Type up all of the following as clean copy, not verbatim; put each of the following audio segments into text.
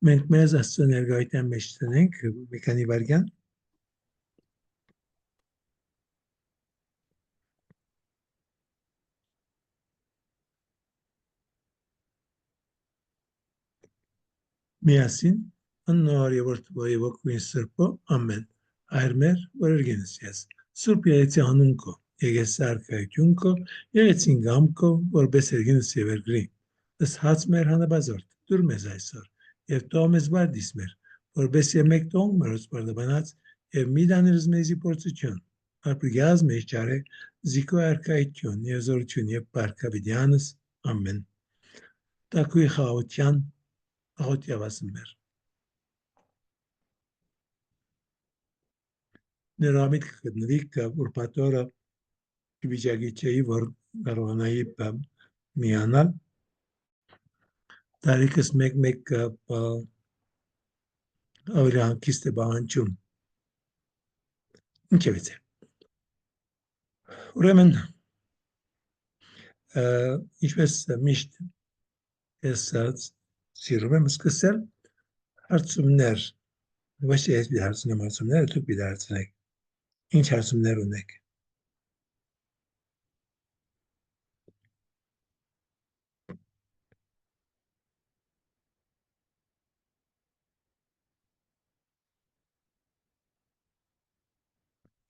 մենք մեզ Աստծո ներկայության մեջ տնենք մի քանի վայրկյան միասին աննոր եւ ողջույն Սրբո ամեն Հայր մեր որ երգենս ես Սուրբ Երեցի անունքո Եկեսարքայություն քո Երեցին գամքո որպես երգենս եւ երգրի ըս հաց մեր հանաբազորդ դուր մեզ այսօր եւ տո մեզ վարդիս մեր որպես եւ մեկ տոն մերոց բարդաբանած եւ մի դաներս մեզի փորձություն ապրիգազ մեջ ճարե զիկո արքայություն եւ զորություն եւ բարգավիդյանս ամեն Տակույ խաղության աղոթյավասն մեր Ներամիտ կգտնվի որ պատորը վիճակի չէի որ կարողանայի միանալ տարիքս մեկ ավելի հանգիստ է բանջում ինչևէ ուրեմն ինչպես միշտ ես սիրում եմ սկսել հարցումներ ոչ թե ես հարցնեմ հարցումները դուք դարձնեք ինչ հարցումներ ունեք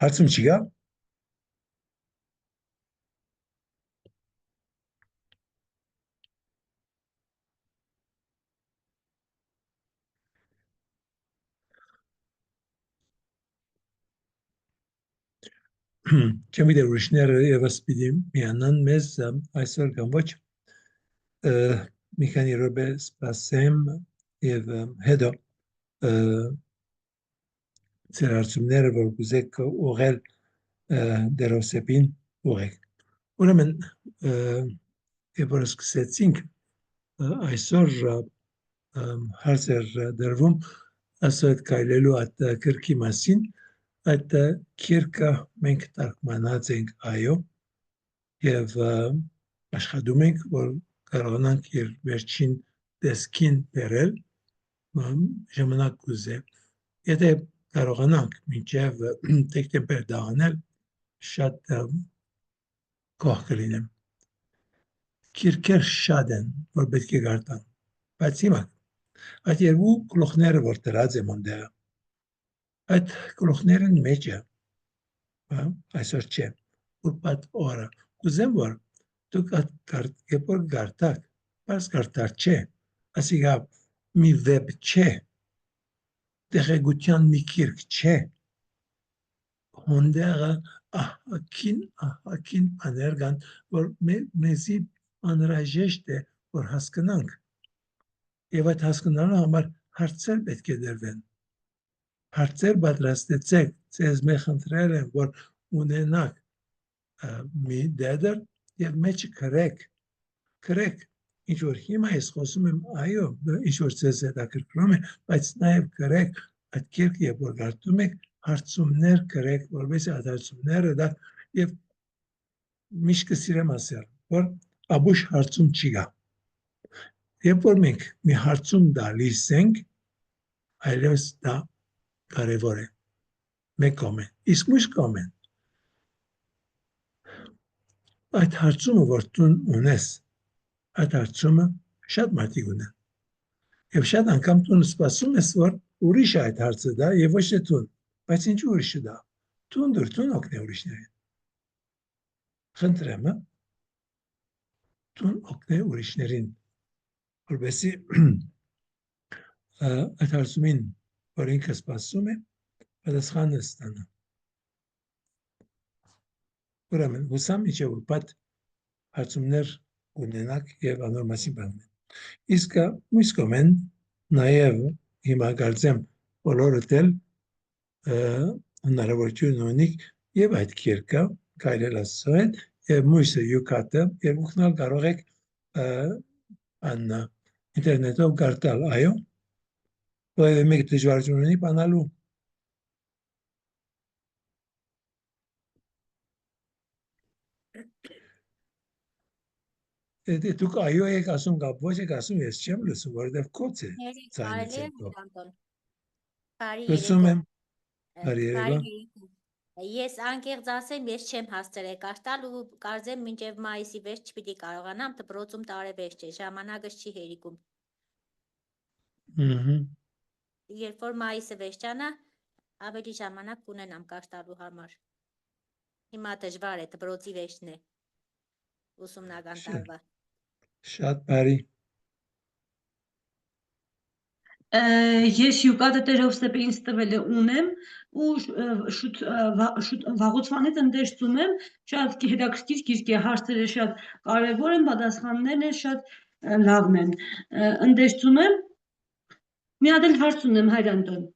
հարցում չի գա Չեմ գիտե ուրիշները եւս պիտի միանան մեզ այսօր կամ ոչ մի քանի րոպե սպասեմ եւ հետո ձեր հարցումները որ կուզեք ուղղել դերոսեպին ուղղեք ուրեմն երբ որ սկսեցինք այսօր հարցեր դրվում ասած կայլելու այդ քրքի մասին այդ քիրքը մենք տարգմանած ենք այո եւ աշխատում ենք որ կարողանանք իր վերջին տեսքին բերել ժամանակ կուզե եթե կարողանանք մինչև դեկտեմբեր դառնել շատ կող կլինեմ քիրքեր շատ են որ պետք է գարտան բայց հիմա այդ երկու գլուխները որ դրած եմ այնտեղ այդ գլուխներն մեջը այսօր չէ ուպատ օրը ուզեմ որ դուք երբ որ գարտակ բայց գարտար չէ ասիկա մի վեբ չէ տեղեկության մի քիրք չէ հոնդերը ահակին աներգան որ մեզի անհրաժեշտ է որ հասկանանք եւ այդ հասկանալու համար հարցեր պետք է դրվեն հարցեր պատրաստեցեք ձեզ մեզ խնդրել եմ որ ունենաք մի դեդր եւ մեջը քրեք ինչ որ հիմա ես խոսում եմ այո ինչ որ ձեզ հետաքրքրում է բայց նաեւ քրեք այդ քիրքը երբ որ գարտում եք հարցումներ քրեք որովհետեւ այդ հարցումները դա եւ միշտ կսիրեմ ասել որ աբուշ հարցում չի գա երբ որ մենք մի հարցում դալիս ենք այլևս դա կարևոր է մեկ կոմեն իսկ մյուս կոմեն այդ հարցումը որ դու ունես այդ հարցումը շատ մարդիկ ունեն եւ շատ անգամ դու սպասում ես որ ուրիշ այդ հարցը դա եւ ոչ թե դու բայց ինչ ուրիշը դա դու օգնե ուրիշներին խնդրեմ դու օգնե ուրիշներին որովհետեւ այդ հարցումին որ ինքը սպասում է պատասխանը ստանա ուրեմն հուսամ իջե ուրբաթ հարցումներ ունենաք եւ անոր մասին բանն իսկ մյուս կոմեն նաեւ հիմա գալցեմ բոլորդ էլ հնարավորություն ունիք եւ այդ քիրքը կայլել ասել եւ մյուսը յուկատը երկուքն կարող եք ան ինտերնետով գարտալ այո ወይ մեկ դժվարություն ունի բանալու Դուք այո եք ասում կամ ոչ եք ասում, ես չեմ լսում, որովհետև կոց է Հերի, ձայնը կարելի է ձերքով։ Հրանտոն։ Բարի Լսում երեկո։ եմ, բարի երեկո։ Բարի երեկո։ Ես անկեղծ ասեմ, ես չեմ հասցրել կարճ տալ ու կարծեմ մինչև մայիսի վերջ չպիտի կարողանամ, դպրոցում տարեվերջ է, ժամանակս չի հերիքում։ Երբ որ մայիսը վերջանա, ավելի ժամանակ կունենամ կարճ տալու համար։ Հիմա դժվար է, դպրոցի վերջն է, ուսումնական տարվա։ Շատ բարի։ Ես յուկատը տերով ստեպը ինձ տվել է ունեմ ու շուտ վաղուցվանից ընդեշտում եմ, շատ հետաքրքիր գիրք է, հարցերը շատ կարևոր են, պատասխաններն են շատ լավն են։ Ընդեշտում եմ, մի հատ էլ հարց ունեմ Հայրանդոն։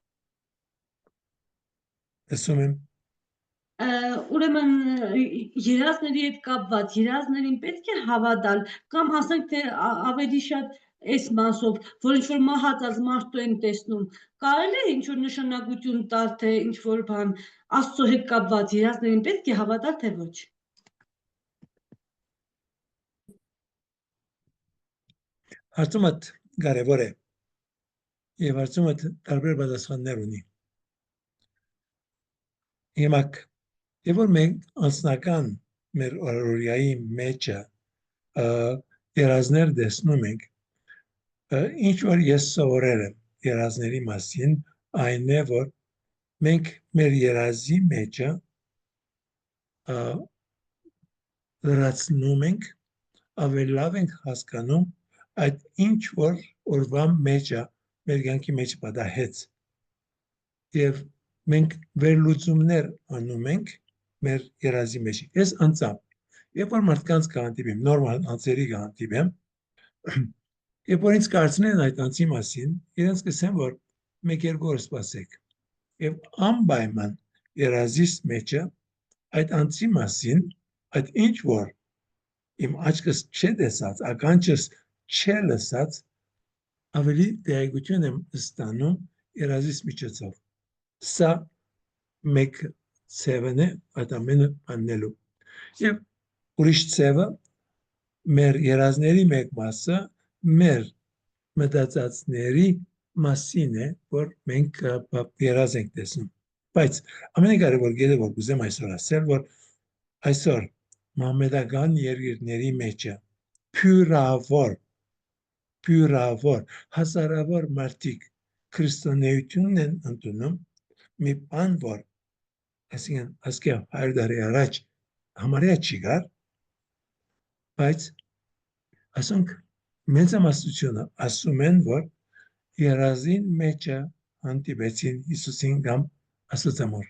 Լսում եմ։ Ուրեմն երազների հետ կապված, երազներին պետք է հավատալ կամ ասենք թե ավելի շատ այս մասով, որ ինչ-որ մահացած մարդու են տեսնում, կարելի է ինչ-որ նշանակություն տալ, թե ինչ-որ բան Աստծո հետ կապված երազներին պետք է հավատալ, թե ոչ։ Հարցումդ կարևոր է եւ հարցումդ տարբեր պատասխաններ ունի։ Հիմա երբ որ մենք անձնական մեր օրորյայի մեջը երազներ տեսնում ենք, ինչ որ ես սովորել եմ երազների մասին, այն է, որ մենք մեր երազի մեջը լրացնում ենք, ավելի լավ ենք հասկանում այդ ինչ որ օրվա մեջը մեր կյանքի մեջ պատահեց եւ մենք վերլուծումներ անում ենք մեր երազի մեջ։ Ես անձամբ երբ որ մարդկանց կանտիպեմ, նորմալ անձերի կանտիպեմ, երբ որ ինձ կարծնեն այդ անձի մասին, իրենց կսեմ, որ մեկ երկու օր սպասեք եւ անպայման երազիս մեջը այդ անձի մասին, այդ ինչ որ իմ աչքս չէ տեսած, ականջս չէ լսած, ավելի տեղեկություն եմ ստանում երազիս միջոցով։ Սա մեկ ցևն է այդ ամենը անելու։ Եվ ուրիշ ցևը մեր երազների մեկ մասը մեր մտածածների մասին է, որ մենք երազ ենք տեսնում։ Բայց ամենակարևոր գելը որ կուզեմ այսօր ասել, որ այսօր մամեդական երկրների մեջը փյուրավոր հազարավոր մարդիկ քրիստոնեությունն են ընդունում մի բան, որ այսինքն ասկե 100 տարի առաջ համարյա չի գար, բայց ասենք մեծամասնությունը ասում են, որ երազին մեջը հանդիպեցին Հիսուսին կամ Աստծամոր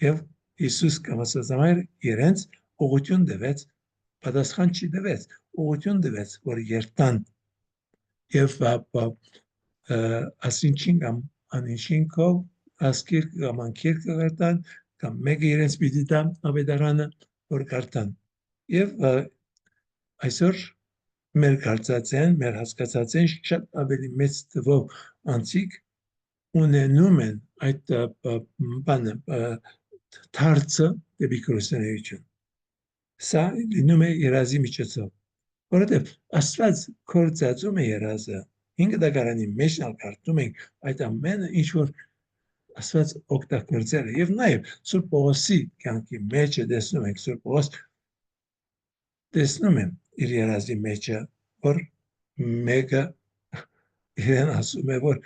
եւ Հիսուս կամ Աստծամոր իրենց ուղղություն տվեց, պատասխան չի տվեց, ուղղություն տվեց, որ երթան եւ ասինչին կամ անինչին կով ասկիր կամ անկիր կգարտան կամ մեկը իրենց պիտի տա ավետարանը որ գարտան եւ այսօր մեր կարծածեն, մեր հասկացածեն շատ ավելի մեծ թվով անցիկ ունենում են այդ բանը թարցը դեպի քրիստոնեություն։ Սա լինում է երազի միջոցով, որովհետև Աստված կործածում է երազը, 5 դակարանի մեջ կարդում ենք այդ ամենը ինչ որ Աստված օգտագործել է եւ նաեւ Սուրբ Պողոսի կյանքի մեջ տեսնում ենք Սուրբ Պողոս տեսնում եմ իր երազի մեջը, որ մեկը իրեն ասում է, որ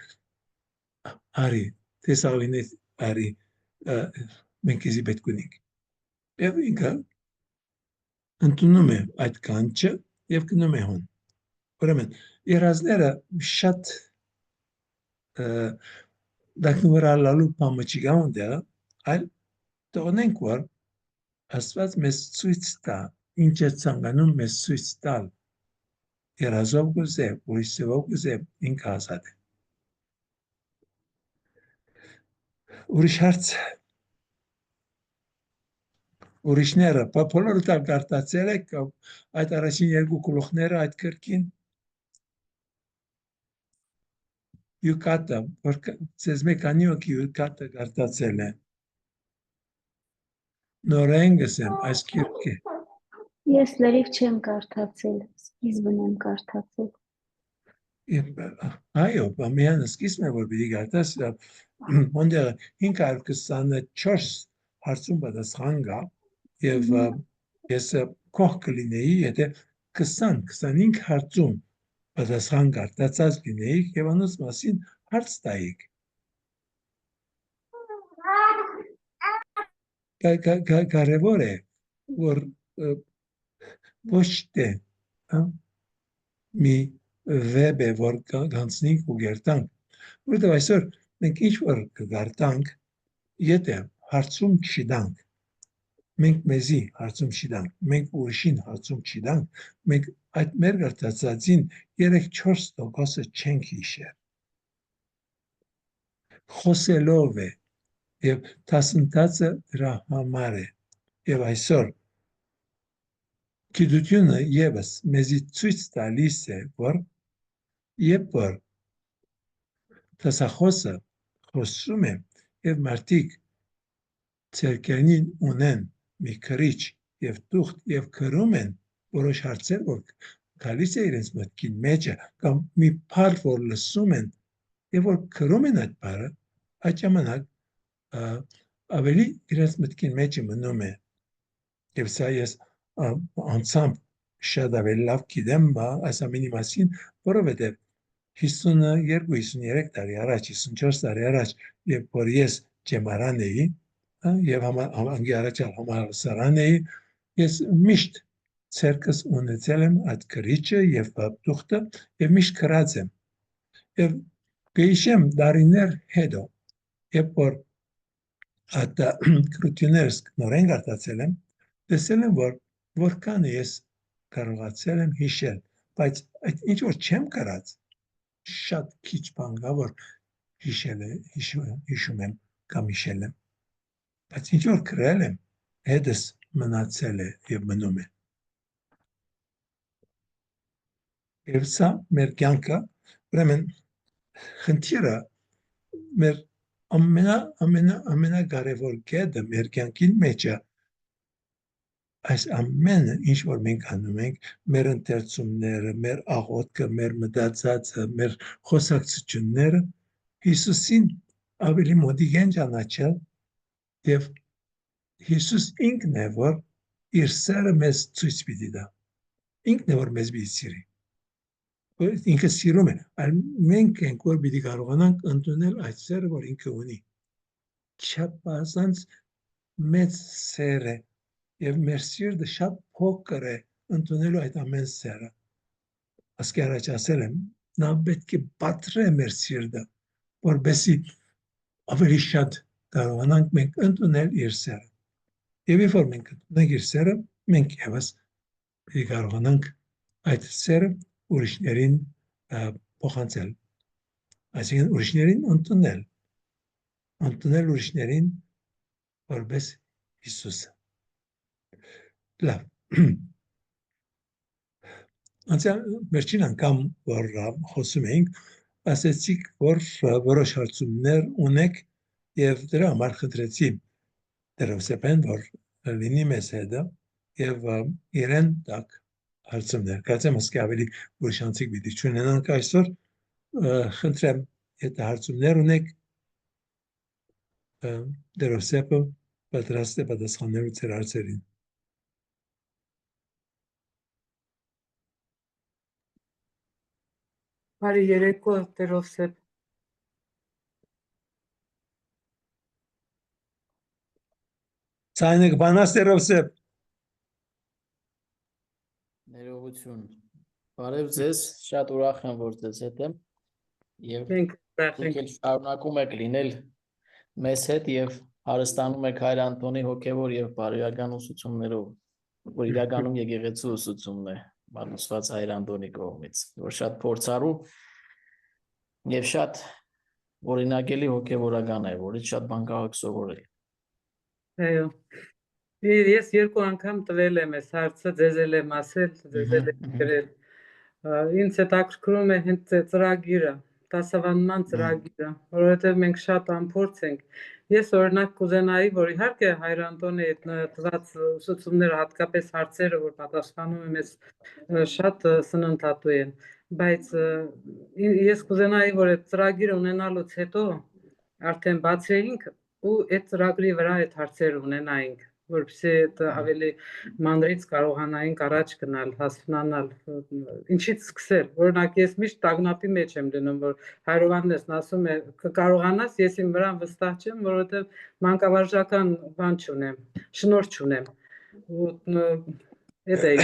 արի, տեսավինից արի, մենք իզի պետք ունենք։ Եվ ինքը ընդունում է այդ կանչը և գնում է հոն։ Ուրեմն, երազները շատ դակնվրալալու պամը չգա ունդեղ, այլ տողնենք, որ Աստված մեզ ցույց տա, ինչ է ցանկանում մեզ ցույց տալ։ Երազով գուզե, ուրիշ ձևով գուզե, ինքը ազատ է։ Ուրիշ հարց, ուրիշները, բոլորը դա կարդացել եք այդ առաջին երկու գլուխները այդ գրքին Յուկատը, որ ձեզ մեկանի օքի Յուկատը կարդացել է։ Նորեն գսեմ այս գիրքը։ Ես լրիվ չեմ կարդացել, սկիզբն եմ կարդացել։ Այո, միան սկիզբն է, որ պիտի գարտաս, ոնդեղ 524 հարցում պատասխան կա, և ես կող կլինեի, եթե 20-25 հարցում պատասխան գարտացած լինեիք և անոց մասին հարց տայիք։ Կարևոր է, որ ոչ թե մի վեբ է, որ գանցնենք ու գերտանք, որովհետև այսօր մենք ինչ-որ կգարտանք, եթե հարցում չիդանք, մենք մեզի հարցում չիդանք, մենք ուրիշին հարցում չիդանք, մենք այդ մեր գարտացածին 3-4% չենք հիշեր։ Խոսելով է, և դասընթացը դրա համար է, և այսօր գիտությունը ևս մեզի ցույց տալիս է, որ երբ որ դասախոսը խոսում է և մարդիկ ձեռքերին ունեն մի քրիչ և տուղթ և գրում են որոշ հարցեր, որ գալիս է իրենց մտքի մեջը, կամ մի բառ, որ լսում են և որ գրում են այդ բառը, այդ ժամանակ ավելի իրենց մտքի մեջը մնում է։ Եվ սա ես անցամբ շատ ավելի լավ գիտեմ այս ամենի մասին, որովհետև 52-53 տարի առաջ, 54 տարի առաջ, երբ որ ես ջեմարան էի և անգի առաջալ համալսարան էի, ես միշտ ցերկս ունեցել եմ այդ գրիչը և տուղթը և միշտ գրած եմ։ Եվ կհիշեմ դարիներ հետո, երբ որ այդ գրություններս նորեն գարտացել եմ, տեսել եմ, որ որքան ես կարողացել եմ հիշել, բայց այդ ինչ որ չեմ գրած, շատ քիչ բան կա, որ հիշում եմ կամ հիշել եմ, բայց ինչ որ գրել եմ, հետս մնացել է և մնում է։ Եվ սա մեր կյանքը, ուրեմն խնդիրը մեր ամենակարևոր կետը մեր կյանքի մեջը այս ամենը, ինչ որ մենք անում ենք, մեր ընթերցումները, մեր աղոթքը, մեր մտածածը, մեր խոսակցությունները Հիսուսին ավելի մոտիկ են ճանաչել և Հիսուս ինքն է, որ իր սերը մեզ ցույց պիտի տա։ Ինքն է, որ մեզ պիտի սիրի։ Ինքը սիրում է, այլ մենք ենք, որ պիտի կարողանանք ընդունել այդ սերը, որ ինքը ունի։ Չափազանց մեծ սեր է և մեր սիրտը շատ փոքր է ընդունելու այդ ամեն սերը։ Ասկի առաջ ասել եմ, նա պետք է պատռե մեր սիրտը, որպեսզի ավելի շատ կարողանանք մենք ընդունել իր սերը։ Եվ երբ որ մենք ընդունենք իր սերը, մենք ևս կարողանանք այդ սերը ուրիշներին փոխանցել, այսինքն ուրիշներին ընդունել ուրիշներին որպես Հիսուսը։ Լավ։ Անցյալ վերջին անգամ, որ խոսում էինք, ասեցիք, որ որոշ հարցումներ ունեք և դրա համար խնդրեցի Տեր-Հովսեփեն, որ լինի մեզ հետը և իրեն տակ հարցումներ։ Կարծեմ ասկի ավելի ուրիշ անցիկ պիտի չունենանք այսօր, խնդրեմ, եթե հարցումներ ունեք, Տեր-Հովսեփը պատրաստ է պատասխանելու ձեր հարցերին։ Բարի երեկո, Տեր Հովսեփ։ Ցայնեք բանաս Տեր Հովսեփ։ Ներողություն։ Բարև ձեզ, շատ ուրախ եմ, որ ձեզ հետ եմ և Մենք ուրախ դուք ենք։ էլ շարունակում եք լինել մեզ հետ և հարստանում եք Հայր Անտոնի հոգևոր և բարոյական ուսուցումներով, որ իրականում եկեղեցու ուսուցումն է, մատուցված Հայր Անտոնի կողմից, որ շատ փորձառու և շատ օրինակելի հոգևորական է, որից շատ բան կարող եք սովորել։ Այո։ Ես երկու անգամ տվել եմ այս հարցը, ձեզ էլ եմ ասել, ձեզ էլ եմ գրել։ Ինձ հետաքրքրում է հենց ծրագիրը, դասավանդման ծրագիրը, որովհետև մենք շատ անփորձ ենք։ Ես օրինակ կուզենայի, որ իհարկե Հայր Անտոնի այդ տված ուսուցումները, հատկապես հարցերը, որ պատասխանում եմ, ես շատ սննդատու են, բայց ես կուզենայի, որ այդ ծրագիրը ունենալուց հետո արդեն բացեինք ու այդ ծրագրի վրա այդ հարցերը ունենայինք, որպեսզի այդ ավելի մանրից կարողանայինք առաջ գնալ, հասունանալ, ինչից սկսել։ Օրինակ ես միշտ տագնապի մեջ եմ դնում, որ Հայրովաննեսն ասում է կկարողանաս, ես իմ վրան վստահ չեմ, որովհետև մանկավարժական բան չունեմ, շնորհ չունեմ։ Ու այդ է։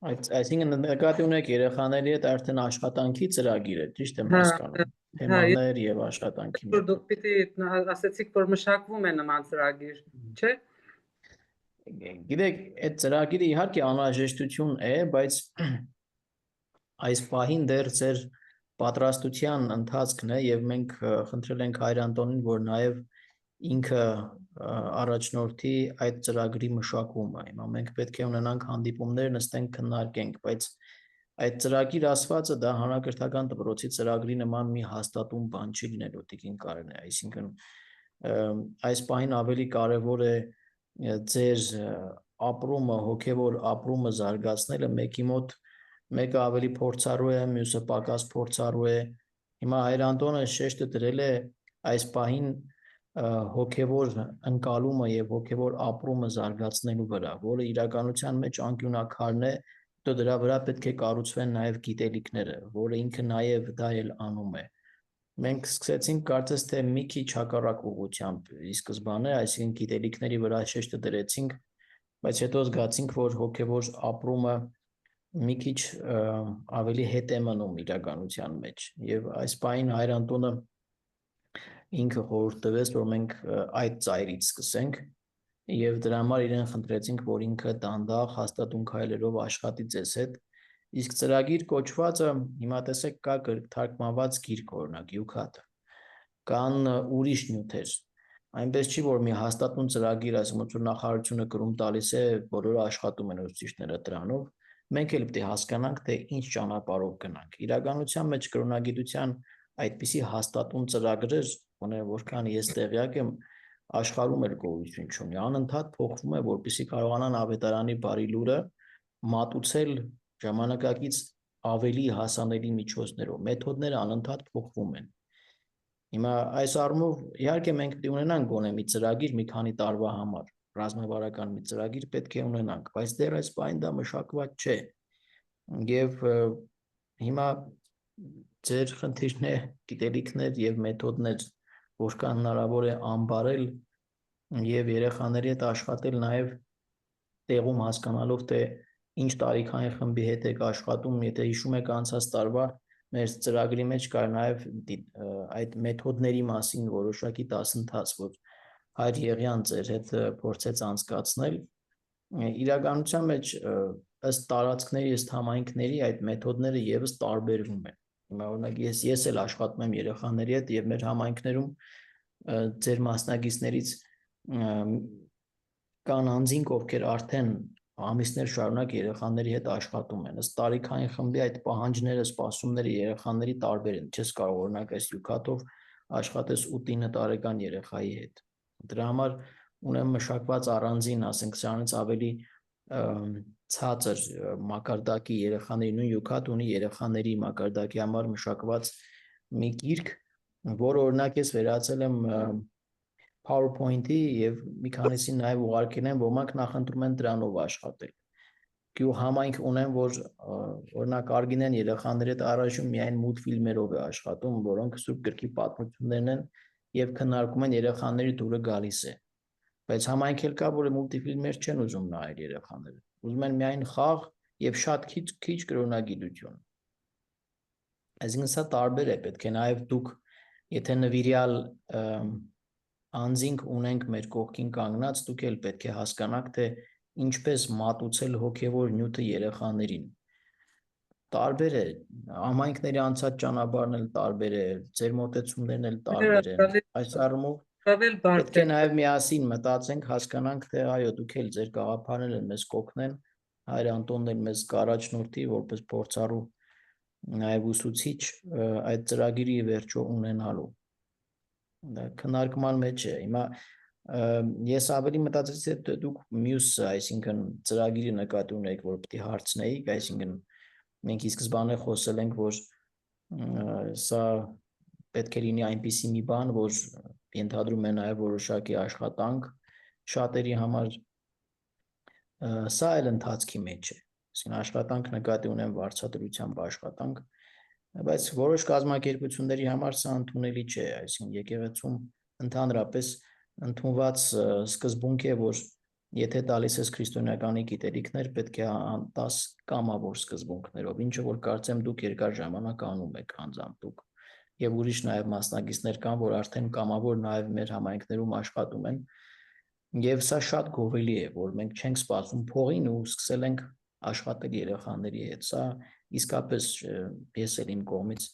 Այսինքն նկատի ունեք երեխաների հետ արդեն աշխատանքի ծրագիր է, ճիշտ եմ հասկանում։ Թեմաներ եւ աշխատանքի։ Որ դուք պիտի ասեցիք, որ մշակվում է նման ծրագիր, չէ՞։ Գիտեք, այդ ծրագիրը իհարկե անհրաժեշտություն է, բայց այս պահին դեռ ձեր պատրաստության ընթացքն է եւ մենք խնդրել ենք Հայր Անտոնին, որ նաեւ ինքը առաջնորդի այդ ծրագրի մշակումը։ Հիմա մենք պետք է ունենանք հանդիպումներ, նստենք, քննարկենք, բայց այդ ծրագիր ասվածը դա հանրակրթական դպրոցի ծրագրի նման մի հաստատուն բան չի լինելու Տիկին Կարենե, այսինքն այս պահին ավելի կարևոր է ձեր ապրումը, հոգևոր ապրումը զարգացնելը, մեկի մոտ մեկը ավելի փորձառու է, մյուսը պակաս փորձառու է։ Հիմա Հայր Անտոնը շեշտը դրել է այս պահին հոգևոր ընկալումը եւ հոգևոր ապրումը զարգացնելու վրա, որը իրականության մեջ անկյունակարն է, հետո դրա վրա պետք է կառուցվեն նաեւ գիտելիքները, որը ինքը նաեւ դա էլ անում է։ Մենք սկսեցինք կարծես թե մի քիչ հակառակ ուղղությամբ ի սկզբանե, այսինքն գիտելիքների վրա շեշտը դրեցինք, բայց հետո զգացինք, որ հոգևոր ապրումը մի քիչ ավելի հետ է մնում իրականության մեջ եւ այս պահին Հայր Անտոնը ինքը խորհուրդ տվեց, որ մենք այդ ծայրից սկսենք եւ դրա համար իրեն խնդրեցինք, որ ինքը դանդաղ հաստատուն քայլերով աշխատի ձեզ հետ։ Իսկ ծրագիր կոչվածը հիմա տեսեք կա թարգմանված գիրք, օրինակ Յուքաթ, կան ուրիշ նյութեր։ Այնպես չի, որ մի հաստատուն ծրագիր, ասում որ նախարարությունը գրում տալիս է, բոլորը աշխատում են ուսուցիչները դրանով, մենք էլ պետք է հասկանանք, թե ինչ ճանապարհով գնանք։ Իրականության մեջ կրոնագիտության այդպիսի հաստատուն ծրագրեր, որքան ես տեղյակ եմ, աշխարհում էլ գոյություն չունի, անընդհատ փոխվում է, որպեսզի կարողանան ավետարանի բարի լուրը մատուցել ժամանակակից ավելի հասանելի միջոցներով, մեթոդները անընդհատ փոխվում են։ Հիմա այս առումով իհարկե մենք պետք է ունենանք գոնե մի ծրագիր մի քանի տարվա համար, ռազմավարական մի ծրագիր պետք է ունենանք, բայց դեռ այս բանը դա մշակված չէ։ Եվ հիմա ձեր խնդիրն է գիտելիքներ եւ մեթոդներ, որքան հնարավոր է անբարել եւ երեխաների հետ աշխատել նաեւ տեղում հասկանալով թե ինչ տարիքային խմբի հետ եք աշխատում, եթե հիշում եք անցած տարվա մեր ծրագրի մեջ կար նաեւ այդ մեթոդների մասին որոշակի դասընթաց, որ Հայր Եղյան ձեր հետ փորձեց անցկացնել։ Իրականության մեջ ըստ տարածքների, ըստ համայնքների այդ մեթոդները եւս տարբերվում են։ Հիմա օրինակ ես էլ աշխատում եմ երեխաների հետ եւ մեր համայնքներում ձեր մասնակիցներից կան անձինք, ովքեր արդեն ամիսներ շարունակ երեխաների հետ աշխատում են։ Ըստ տարիքային խմբի այդ պահանջները, սպասումները երեխաների տարբեր են։ Չես կարող օրինակ այս Յուքաթով աշխատես 8-9 տարեկան երեխայի հետ։ Դրա համար ունեմ մշակված առանձին, ասենք, սրանից ավելի ցածր մակարդակի երեխաների նույն Յուքաթ ունի երեխաների մակարդակի համար մշակված մի գիրք, որը օրինակ ես վերացել եմ PowerPoint-ի եւ մի քանիսին նաեւ ուղարկել եմ, ոմանք նախընտրում են դրանով աշխատել։ Ու համայնք ունեն, որ օրինակ Արգինեն երեխաների հետ առաջում միայն մուլտֆիլմերով է աշխատում, որոնք սուրբ գրքի պատմություններն են եւ քննարկում են երեխաների դուրը գալիս է։ Բայց համայնք էլ կա, որ մուլտիֆիլմեր չեն ուզում նայել երեխաները։ Ուզում են միայն խաղ եւ շատ քիչ կրոնագիտություն։ Այսինքն սա տարբեր է, պետք է նաեւ դուք, եթե նվիրյալ անձինք ունենք մեր կողքին կանգնած, դուք էլ պետք է հասկանաք, թե ինչպես մատուցել հոգևոր նյութը երեխաներին։ Տարբեր է, համայնքների անցած ճանապարհն էլ տարբեր է, ձեր մոտեցումներն էլ տարբեր են։ Այս առումով պետք է նաև միասին մտածենք, հասկանանք, թե այո, դուք էլ ձեր գաղափարներն են մեզ կօգնեն, Հայր Անտոնն էլ մեզ կառաջնորդի որպես փորձառու նաև ուսուցիչ այդ ծրագիրի վերջո ունենալու։ Դա քննարկման մեջ է։ Հիմա ես ավելի մտածեցի, թե դուք մյուս, այսինքն ծրագիրը նկատի ունեք, որ պետք է հարցնեիք, այսինքն մենք ի սկզբանե խոսել ենք, որ սա պետք է լինի այնպիսի մի բան, որ ենթադրում է նաև որոշակի աշխատանք շատերի համար, սա էլ ընթացքի մեջ է, այսինքն աշխատանք նկատի ունեմ վարձատրությամբ աշխատանք, բայց որոշ կազմակերպությունների համար սա ընդունելի չէ, այսինքն եկեղեցում ընդհանրապես ընդունված սկզբունք է, որ եթե տալիս ես քրիստոնեականի գիտելիքներ, պետք է տաս կամավոր սկզբունքներով, ինչը որ կարծեմ դուք երկար ժամանակ անում եք անձամբ դուք, եւ ուրիշ նաև մասնագետներ կան, որ արդեն կամավոր նաև մեր համայնքներում աշխատում են, եւ սա շատ գովելի է, որ մենք չենք սպասում փողին ու սկսել ենք աշխատել երեխաների հետ, սա իսկապես ես էլ իմ կողմից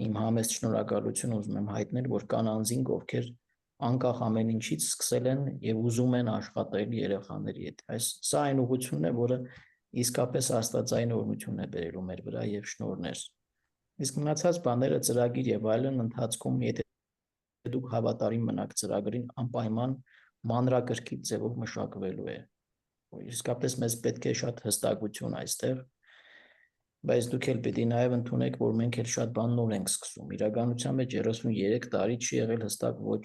իմ համեստ շնորհակալություն ուզում եմ հայտնել, որ կան անձինք, ովքեր անկախ ամեն ինչից սկսել են եւ ուզում են աշխատել երեխաների հետ։ Սա այն ուղղությունն է, որը իսկապես աստվածային օրհնություն է բերելու մեր վրա եւ շնորհներ։ Իսկ մնացած բաները ծրագիր եւ այլն ընթացքում, եթե դուք հավատարիմ մնաք ծրագրին, անպայման մանրակրկիտ ձևով մշակվելու է։ Իսկապես մեզ պետք է շատ հստակություն այստեղ, բայց դուք էլ պետք է նաև ընդունեք, որ մենք էլ շատ բան նոր ենք սկսում։ Իրականության մեջ 33 տարի չի եղել հստակ ոչ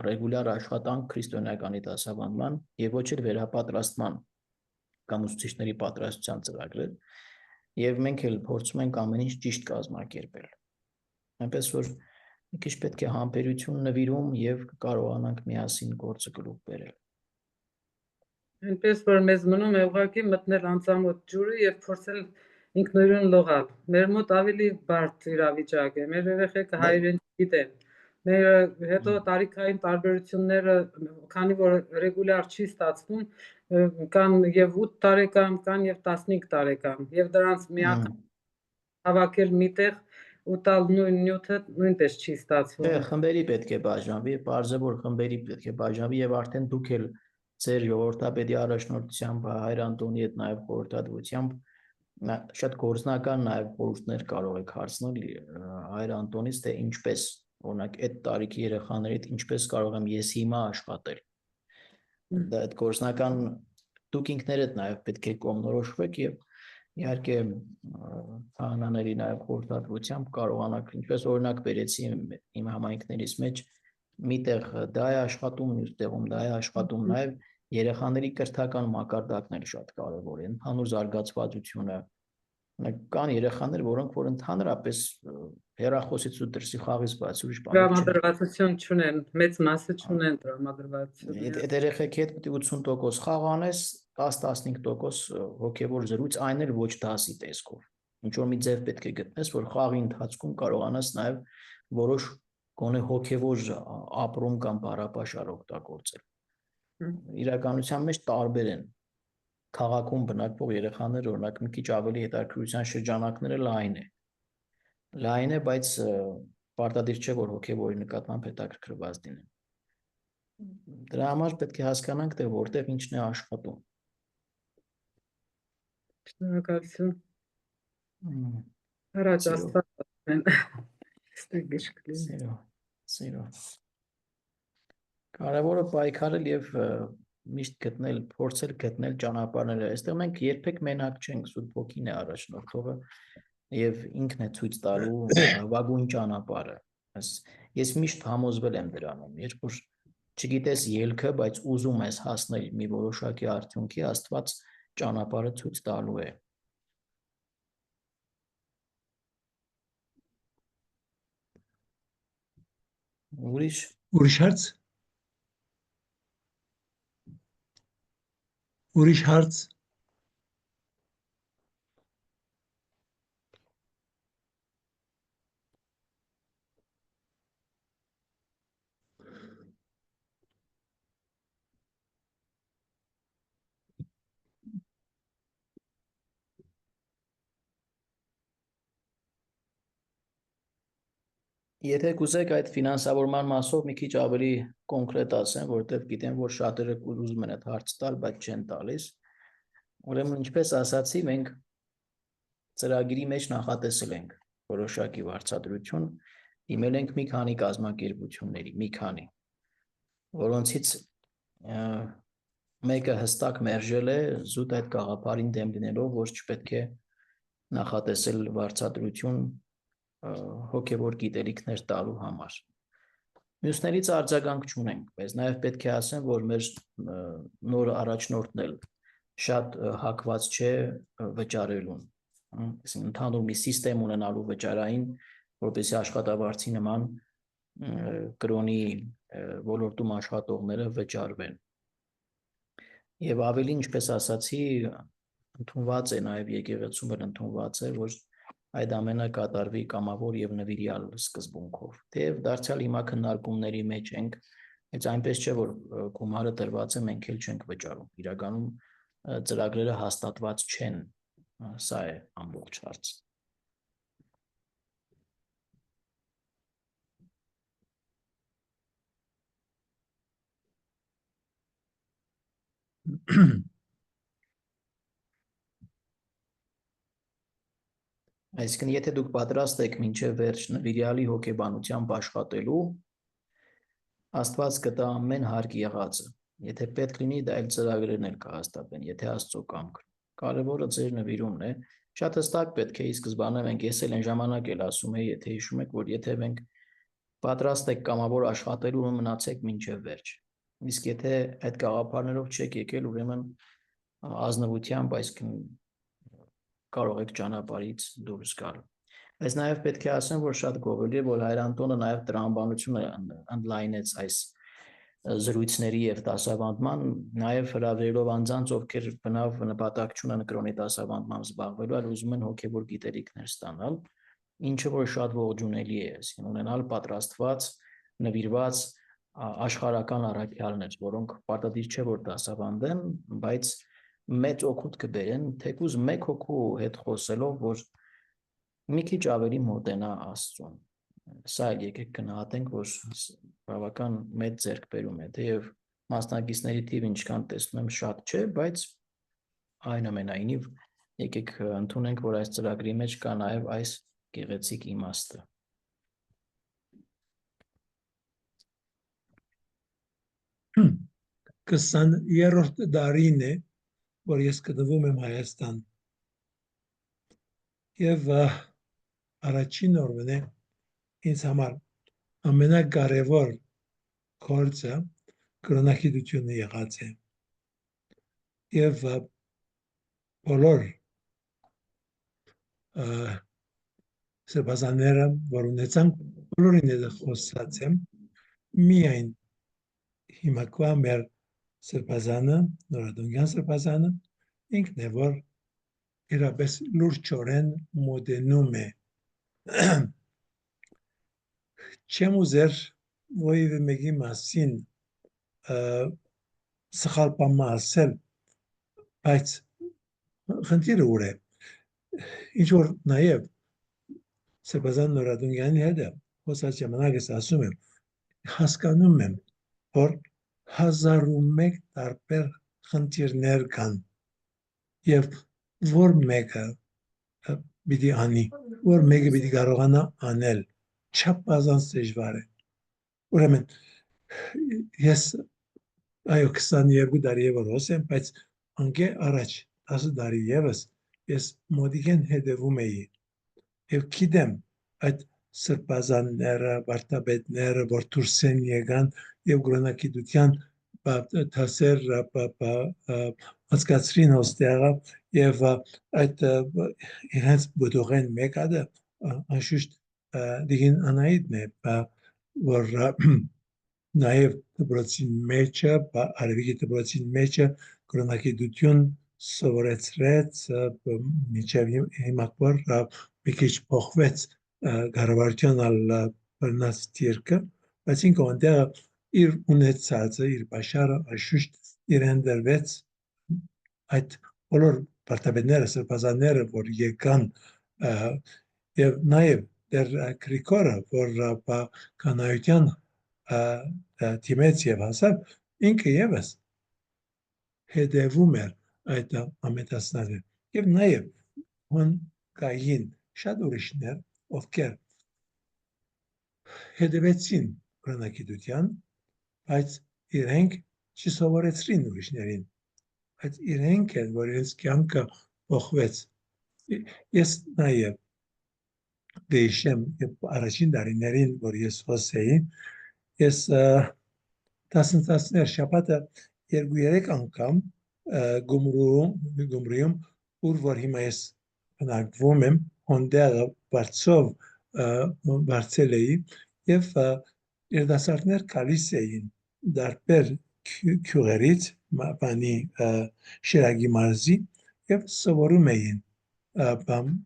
ռեգուլյար աշխատանք քրիստոնեականի դասավանդման եւ ոչ էլ վերապատրաստման կամ ուսուցիչների պատրաստության ծրագրեր, եւ մենք էլ փորձում ենք ամեն ինչ ճիշտ կազմակերպել։ Այնպես որ մի քիչ պետք է համբերություն նվիրում եւ կարողանանք միասին գործը գլուխ բերել։ Այնպես որ մեզ մնում է ուղղակի մտնել անծանոթ ջուրը եւ փորձել ինքնուրույն լողալ։ Մեր մոտ ավելի բարդ իրավիճակ է։ Մեր երեխեքը հայերեն գիտեն։ Մեր հետո տարիքային տարբերությունները, քանի որ ռեգուլյար չի ստացվում, կան եւ 8 տարեկան, կան եւ 15 տարեկան, եւ դրանց միակ հավաքել միտեղ ու տալ նույն նյութը նույնպես չի ստացվում։ Խմբերի պետք է բաժանվի, բարձր որ խմբերի պետք է բաժանվի եւ արդեն դուք էլ ձեր ժողովրդապետի առաջնորդությամբ Հայր Անտոնի հետ նաև խորհրդատվությամբ շատ գործնական նաև խորհուրդներ կարող եք հարցնել Հայր Անտոնից, թե ինչպես, օրինակ, այդ տարիքի երեխաների հետ ինչպես կարող եմ ես հիմա աշխատել։ Դա այդ գործնական դուք ինքներդ նաև պետք է կողմնորոշվեք եւ իհարկե քահանաների նաև խորհրդատվությամբ կարողանաք, ինչպես օրինակ բերեցի իմ համայնքներից մեջ միտեղ դա է աշխատում, մյուս տեղում դա է աշխատում, նաև երեխաների կրթական մակարդակն էլ շատ կարևոր է, ընդհանուր զարգացվածությունը։ Կան երեխաներ, որոնք որ ընդհանրապես հեռախոսից ու դրսի խաղից բացի ուրիշ բան չունեն։ Տրամադրվածություն չունեն, մեծ մասը չունեն տրամադրվածություն։ Այդ երեխեքի հետ պետք է 80% խաղ անես, 10-15% հոգևոր զրույց, այն էլ ոչ դասի տեսքով։ Ինչ որ մի ձև պետք է գտնես, որ խաղի ընթացքում կարողանաս նաև որոշ գոնե հոգևոր ապրում կամ բառապաշար օգտագործել։ Իրականության մեջ տարբեր են։ Քաղաքում բնակվող երեխաները, օրինակ, մի քիչ ավելի հետաքրքրության շրջանակները լայն է, բայց պարտադիր չէ, որ հոգևորի նկատմամբ հետաքրքրված լինեն։ Դրա համար պետք է հասկանանք, թե որտեղ ինչն է աշխատում։ Շնորհակալություն։ Առաջ աստված Սիրո։ Կարևորը պայքարել եւ միշտ գտնել, փորձել գտնել ճանապարհները։ Այստեղ մենք երբեք մենակ չենք, Սուրբ Հոգին է առաջնորդողը եւ ինքն է ցույց տալու վագույն ճանապարհը։ Ես միշտ համոզվել եմ դրանում, երբ որ չգիտես ելքը, բայց ուզում ես հասնել մի որոշակի արդյունքի, Աստված ճանապարհը ցույց տալու է։ Ուրիշ հարց։ Ուրիշ հարց։ Եթե կուզեք այդ ֆինանսավորման մասով մի քիչ ավելի կոնկրետ ասեմ, որովհետև գիտեմ, որ շատերը ուզում են այդ հարց տալ, բայց չեն տալիս։ Ուրեմն ինչպես ասացի, մենք ծրագրի մեջ նախատեսել ենք որոշակի վարձատրություն, դիմել ենք մի քանի կազմակերպությունների, մի քանի, որոնցից մեկը հստակ մերժել է զուտ այդ գաղափարին դեմ լինելով, որ չպետք է նախատեսել վարձատրություն հոգևոր գիտելիքներ տալու համար։ Մյուսներից արձագանք չունենք, բայց նաև պետք է ասեմ, որ մեր նոր առաջնորդն էլ շատ հակված չէ վճարելուն, ընդհանուր մի սիստեմ ունենալու վճարային, որպեսզի աշխատավարձի նման կրոնի ոլորտում աշխատողները վճարվեն։ Եվ ավելի, ինչպես ասացի, ընդունված է, նաև եկեղեցում էլ ընդունված է, որ այդ ամենը կատարվի կամավոր եւ նվիրյալ սկզբունքով։ Թեև դարձյալ հիմա քննարկումների մեջ ենք, բայց այնպես չէ, որ գումարը տրված է, մենք էլ չենք վճարում։ Իրականում ծրագրերը հաստատված չեն, սա է ամբողջ հարցը։ Այսինքն, եթե դուք պատրաստ եք մինչև վերջ նվիրյալի հոգեբանությամբ աշխատելու, Աստված կտա ամեն հարկ եղածը։ Եթե պետք լինի, դա այլ ծրագրերն էլ կհաստատվեն, եթե Աստծո կամք։ Կարևորը ձեր նվիրումն է։ Շատ հստակ պետք է ի սկզբանե մենք ես էլ այն ժամանակ էլ ասում եի, եթե հիշում եք, որ եթե մենք պատրաստ եք կամավոր աշխատելու, մնացեք մինչև վերջ։ Իսկ եթե այդ գաղափարներով չեք եկել, ուրեմն ազնվությամբ, այսինքն կարող եք ճանապարհից դուրս գալ։ Բայց նաև պետք է ասեմ, որ շատ գովելի է, որ Հայր Անտոնը նաև տրամաբանությունը ընդլայնեց այս զրույցների եւ դասավանդման, նաև հրավերելով անձանց, ովքեր բնավ նպատակ չունեն կրոնի դասավանդմամբ զբաղվելու, այլ ուզում են հոգեվոր գիտելիքներ ստանալ, ինչը որ շատ ողջունելի է, այսինքն ունենալ պատրաստված, նվիրված աշխարհական առաքյալներ, որոնք պարտադիր չէ որ դասավանդեն, բայց մեծ օգուտ կբերեն, թեկուզ մեկ հոգու հետ խոսելով, որ մի քիչ ավելի մոտենա Աստծուն։ Սա եկեք գնահատենք, որ բավական մեծ ձեռքբերում է, թեև մասնակիցների թիվը ինչքան տեսնում եմ շատ չէ, բայց այնուամենայնիվ եկեք ընդունենք, որ այս ծրագրի մեջ կա նաև այս գեղեցիկ իմաստը։ Կսաներորդ դարին է, որ ես գտնվում եմ Հայաստան։ Եվ առաջին օրվան է ինձ համար ամենակարևոր գործը կրոնագիտությունը եղած է։ Եվ բոլոր սրբազանները, որ ունեցան, բոլորին էլ խոսած եմ, միայն հիմա մեր սրբազանը, նորադոնյան սրբազանը, ինքն է, որ իրապես լուրջորեն մոտենում է։ Չեմ ուզեր որևէ մեկի մասին սխալ բան ասել, բայց խնդիրը ուր է։ Ինչ որ նաև սրբազան նորադոնյանի հետ խոսած ժամանակ ես ասում եմ, հասկանում եմ, որ 1001 տարբեր խնդիրներ կան եւ որ մեկը պիտի անի, որ մեկը պիտի կարողանա անել, չափազանց դժվար է։ Ուրեմն ես այո 22 տարի է որ հոսեմ, բայց անկե առաջ 10 տարի եւս ես մոտիկեն հետևում էի եւ գիտեմ այդ սրբազանները, վարդապետները, որ դուրս են եկան եւ կրոնագիտության դասեր անցկացրին հոստեղը եւ այդ իրենց բուդողեն մեկը անշուշտ դին Անահիտն է, որ նաև դպրոցի մեջը, արևիկի դպրոցի մեջը կրոնագիտություն սովորեցրեց մինչև հիմա որ մի քիչ փոխվեց կառավարության բռնած դիրքը, բայց ինքը այնտեղ իր ունեցածը, իր բաշարը անշուշտ իրեն դրվեց այդ բոլոր վարդապետները, սրբազանները, որ եկան եւ նաև դեր Գրիգորը, որ կանայության թիմեց եւ հասավ, ինքը եւս հետևում էր այդ ամենասնարը եւ նաև կային շատ ուրիշներ, ովքեր հետևեցին կրոնագիտության, բայց իրենք չսովորեցրին ուրիշներին, բայց իրենք են, որ իրենց կյանքը փոխվեց։ Ես նաև դեշեմ առաջին տարիներին, որ ես խոսեի, ես 10 շաբաթը 2-3 անգամ Գումրիում, ուր որ հիմա ես բնակվում եմ, հոնդեղը բարձով բարձել էի և երիտասարդներ գալիս էին դարբեր գյուղերից, բանի Շիրակի մարզի և սովորում էին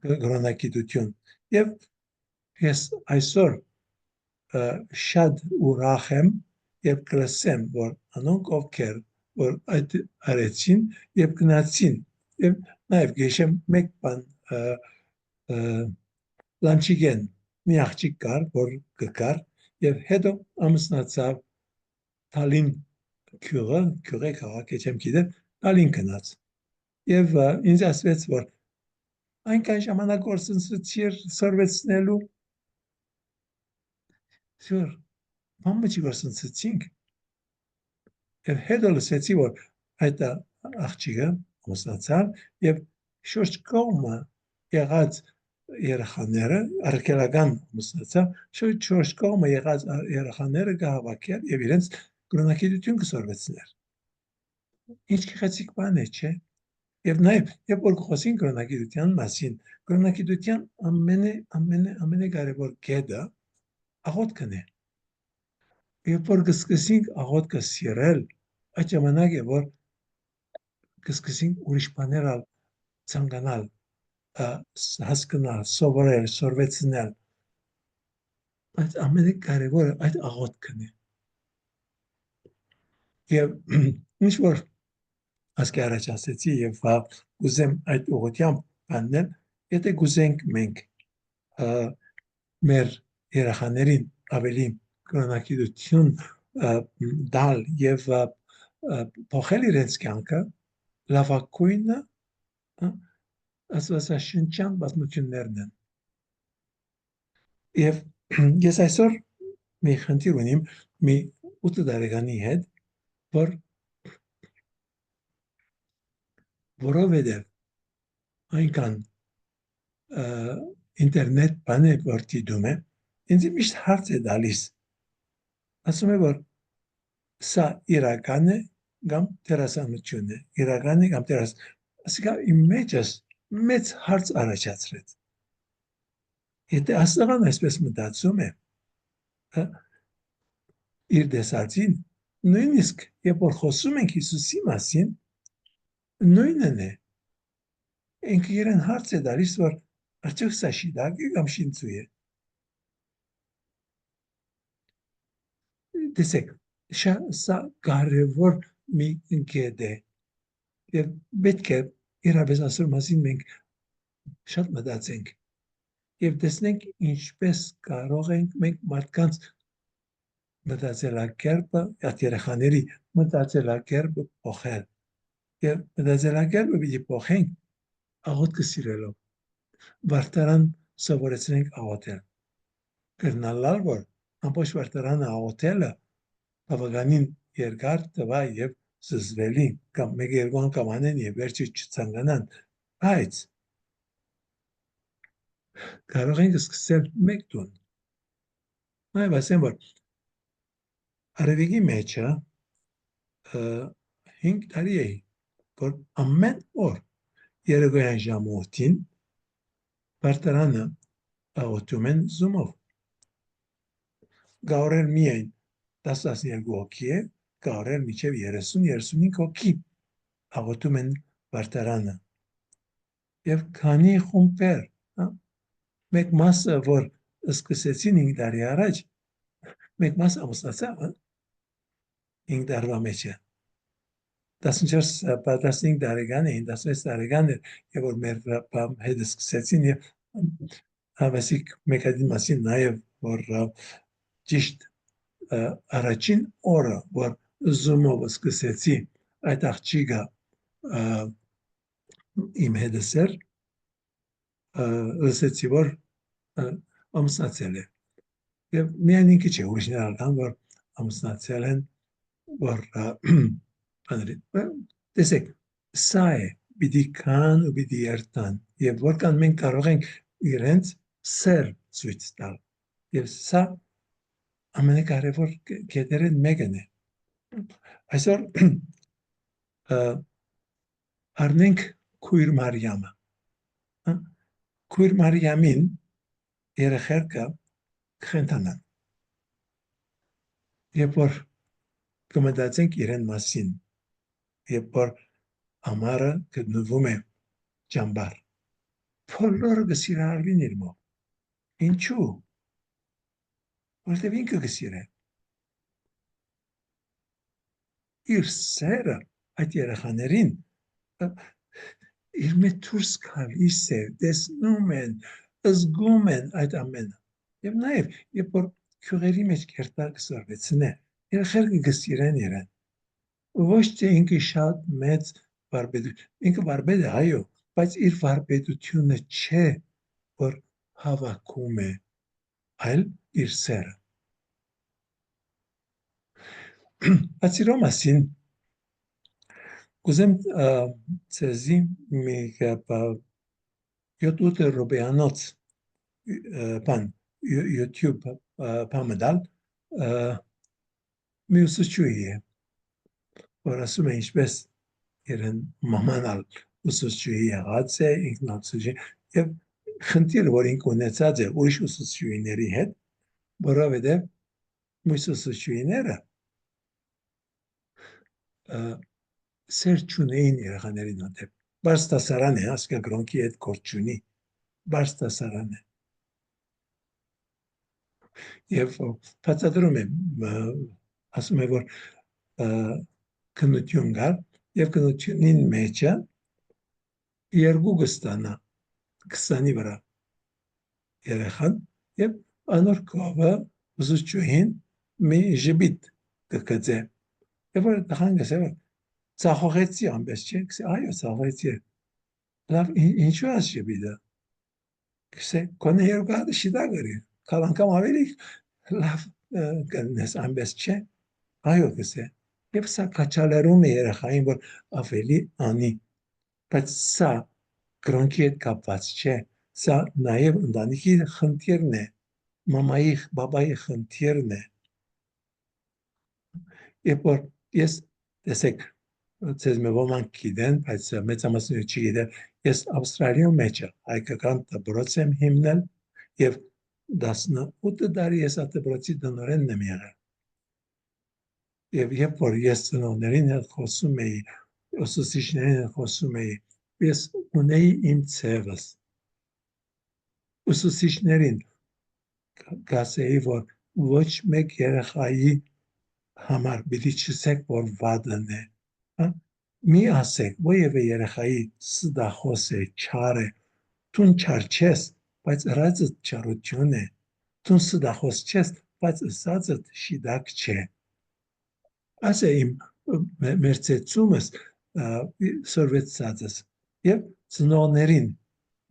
կրոնագիտություն և ես այսօր շատ ուրախ եմ և կլսեմ, որ անոնք ովքեր որ այդ արեցին և գնացին և նաև գիշեմ մեկ բան լանչիգեն մի աղջիկ կար, որ կկար և հետո ամուսնացավ Թալին գյուղը քաղաք է չեմ գիտեմ Թալին գնաց և ինձ ասվեց, որ այնքան ժամանակ գործընծիր սորվեցնելու Սյուր, մամը չի գործընծեցինք և հետո լսեցի, որ այդ աղջիկը ամուսնացավ և շուրջ կողմը եղած երեխաները, արգելական ամուսնացավ, շուրջ կողմը եղած երեխաները կհավաքեր և իրենց կրոնագիտություն կսորվեցներ։ Ինչ գեղեցիկ բան է, չէ՞։ Եվ նաև, երբ որ խոսին կրոնագիտության մասին, կրոնագիտության ամենակարևոր կետը աղոթքն է։ Երբ որ կսկսենք աղոթքը սիրել, այդ ժամանակ է, որ կսկսենք ուրիշ բաներ ցանկանալ, հասկանալ, սովորել, սորվեցնել։ Բայց ամենակարևորը այդ աղոթքն է։ Եվ ինչ որ ասկի առաջ ասեցի և կուզեմ այդ ուղղությամբ բաննել, եթե կուզենք մենք մեր երեխաներին ավելի կրոնագիտություն տալ և փոխել իրենց կյանքը, լավագույնը աստվածաշնչյան պատմություններն են։ Եվ ես այսօր մի խնդիր ունիմ մի 8 տարեկանի հետ, որ որովհետև այնքան ինտերնետ բան է, որ դիտում է, ինձ միշտ հարց է տալիս, ասում է, որ սա իրական է կամ դերասանություն է, իրական է կամ դերասանություն, ասիկա իմ մեջս մեծ հարց առաջացրեց։ Եթե աստղան այսպես մտածում է, իր դեսածին, նույնիսկ երբ որ խոսում ենք Հիսուսի մասին, նույնն է։ Ինքը իրեն հարց է տալիս, որ արդյոք սա շիդակ է կամ շինծու է։ Տեսեք, սա կարևոր մի կետ է և պետք է իրապես ասոր մասին մենք շատ մտածենք և տեսնենք ինչպես կարող ենք մենք մարդկանց մտածելակերպը, այդ երեխաների մտածելակերպը փոխել և մտածելակերպը պիտի փոխենք աղոթքը սիրելով, վարդարան սովորեցնենք աղոթել, կրնալալ, որ ամբողջ վարդարանը աղոթելը բավականին երկար տվա և զզվելի կամ մեկ-երկու անգամ անեն և վերջը չցանկանան, բայց կարող ենք սկսել մեկ տուն։ Նաև ասեմ, որ Արևիկի մեջը 5 տարի է, որ ամեն օր երեկոյան ժամը 8-ին վարդարանը աղոթում են Zoom-ով։ Գարորեն միայն 10-12 հոգի է, գարորեն մինչև 30-35 հոգի աղոթում են վարդարանը։ Եվ քանի խումբեր, մեկ մասը, որ սկսեցին 5 տարի առաջ, մեկ մասը ամուսնացավ 5 տարվա մեջը։ 14-15 տարեկան էին, 16 տարեկան էր, և որ մեր հետ սկսեցին և հավասիկ մեկ այդի մասին նաև, որ ճիշտ առաջին օրը, որ Zoom-ով սկսեցի այդ աղջիկը իմ հետս էր, լսեցի, որ ամուսնացել է։ Եվ միայն ինքը չէ, ուրիշներ կան, որ ամուսնացել են, որ տեսեք, սա է, պիտի կան ու պիտի երթան, եւ որքան մենք կարող ենք իրենց սեր ցույց տալ։ Եվ սա ամենակարևոր կետերն մեկն է։ Այսօր առնենք Քույր Մարիամը։ Քույր Մարիամին երեխերքը կխենթանան։ Երբ որ կմտածենք իրեն մասին, երբ որ ամառը գտնվում է ճամբար, բոլորը կսիրահարվին իր մոտ։ Ինչու՞։ Որտև ինքը կսիրե։ Իր սերը այդ երեխաներին իր մեջ դուրս գալիս է, տեսնում են, զգում են այդ ամենը։ Եվ նաև, երբ որ քյուղերի մեջ կերտար կսորվեցնե, երեխերքը կսիրեն իրեն։ Ոչ թե ինքը շատ մեծ վարպետ, ինքը վարպետ է, այո, բայց իր վարպետությունը չէ, որ հավաքում է, այլ իր սերը։ Բացի մասին, կուզեմ ցեզի մի 7-8 րոպեանոց բան YouTube բամդալ մի ուսուցչուհի է, որ ասում է ինչպես իրեն մամանալ ուսուցչուհի եղած է, ինքնացուցիչ, եւ խնդիրը, որ ինք ունեցած է ուրիշ ուսուցչուհիների հետ, որովհետեւ մյուս ուսուցչուհիները սեր չունեին երեխաներին հանդեպ։ Բարստասարան է, ասկա գրոնքի հետ գործ չունի, բարստասարան է։ Եվ բացատրում է, ասում է, որ քննություն կար, եւ քննությունին մեջը երկու կստանա 20-ի վրա երեխան, եւ անոր կողը ուսուցչուհին մի ժբիտ կգծե։ Եվ որ տղան գսե, որ ծախողեցի ամբես չէ, կսե, այո, ծախողեցի է։ Լավ, ինչու ես ժբիտը։ Կսե, կոնե երկու հատը շիտա գրի, կալ անգամ ավելի լավ կնես ամբես չէ, այո կսե։ Եվ սա կաչալերում է երեխային, որ ավելի անի, բայց սա կրոնքի հետ կապված չէ, սա նաև ընտանիքի խնդիրն է, մամայի, բաբայի խնդիրն է։ Երբ որ ես, տեսեք, ցեզ մի ոմանք գիտեն, բայց մեծամասնությունը չգիտեն, ես Ավստրալիայում մեջ հայկական դպրոց եմ հիմնել եւ 18 տարի ես այդ դպրոցի տնօրենն եմ եղել։ Եվ երբ որ ես ծնողներին հետ խոսում էի, ուսուցիչներին հետ խոսում էի, ես ունեի իմ ցևս։ Ուսուցիչներին կասեի, որ ոչ մեկ երեխայի համար պիտի չսեք, որ վատն է։ Մի ասեք, որևէ երեխայի սդախոս է, չար է, տուն չար չես, բայց ըրածդ չարություն է, տուն սդախոս չես, բայց ըսածդ շիդակ չէ։ Ասե իմ մերցեցումս սորվեցածս եւ ծնողներին,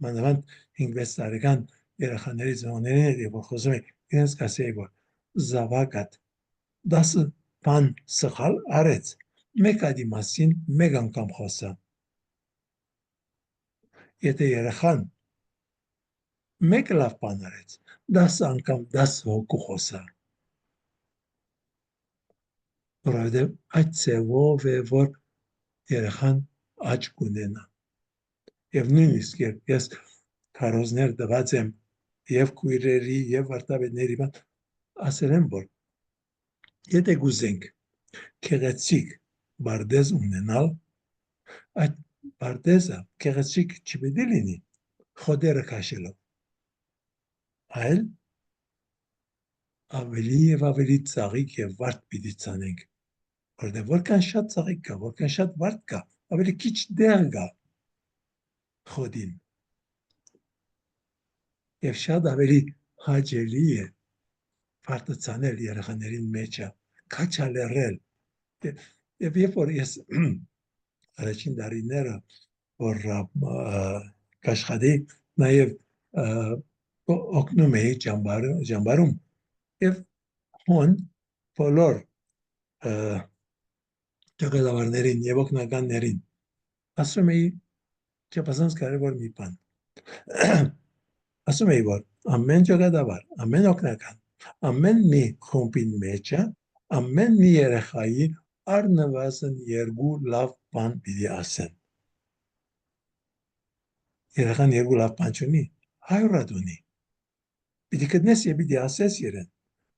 մանավանդ 5-6 տարեկան երեխաների ծնողներին հետ որ խոսում եմ, իրենց կասեի, որ զավակատ 10 բան սխալ արեց, մեկ այդի մասին մեկ անգամ խոսա։ Եթե երեխան մեկ լավ բան արեց, 10 անգամ 10 հոգու խոսա։ Որովհետև այդ ծևով է, որ երեխան աճ կունենա։ Եվ նույնիսկ երբ ես քարոզներ տված եմ եւ քույրերի եւ վարդապետների բան, ասել եմ, որ եթե գուզենք քեղեցիկ բարդեզ ունենալ, այդ բարդեզը քեղեցիկ չպետք է լինի խոդերը քաշելով, այլ ավելի եւ ավելի ծաղիկ եւ վարդ պիտի ցանենք, որտեղ որքան շատ ծաղիկ կա, որքան շատ վարդ կա, ավելի քիչ դեղ կա խոդին, եւ շատ ավելի հաճելի է վարդը ցանել երեխաներին մեջը, քաչալերել։ Եվ երբ որ ես առաջին տարիները որ կաշխատեի, նաև օգնում էի ճամբարում եւ հոն բոլոր ճակատավարներին եւ օգնականներին ասում էի չափազանց կարևոր մի բան ասում էի որ ամեն ճակատավար ամեն օգնական ամեն մի խումբին մեջը ամեն մի երեխայի առնվազն 2 լավ բան պիտի ասեն երեխան 2 լավ բան չունի 100 ունի պիտի գտնես եւ պիտի ասես իրեն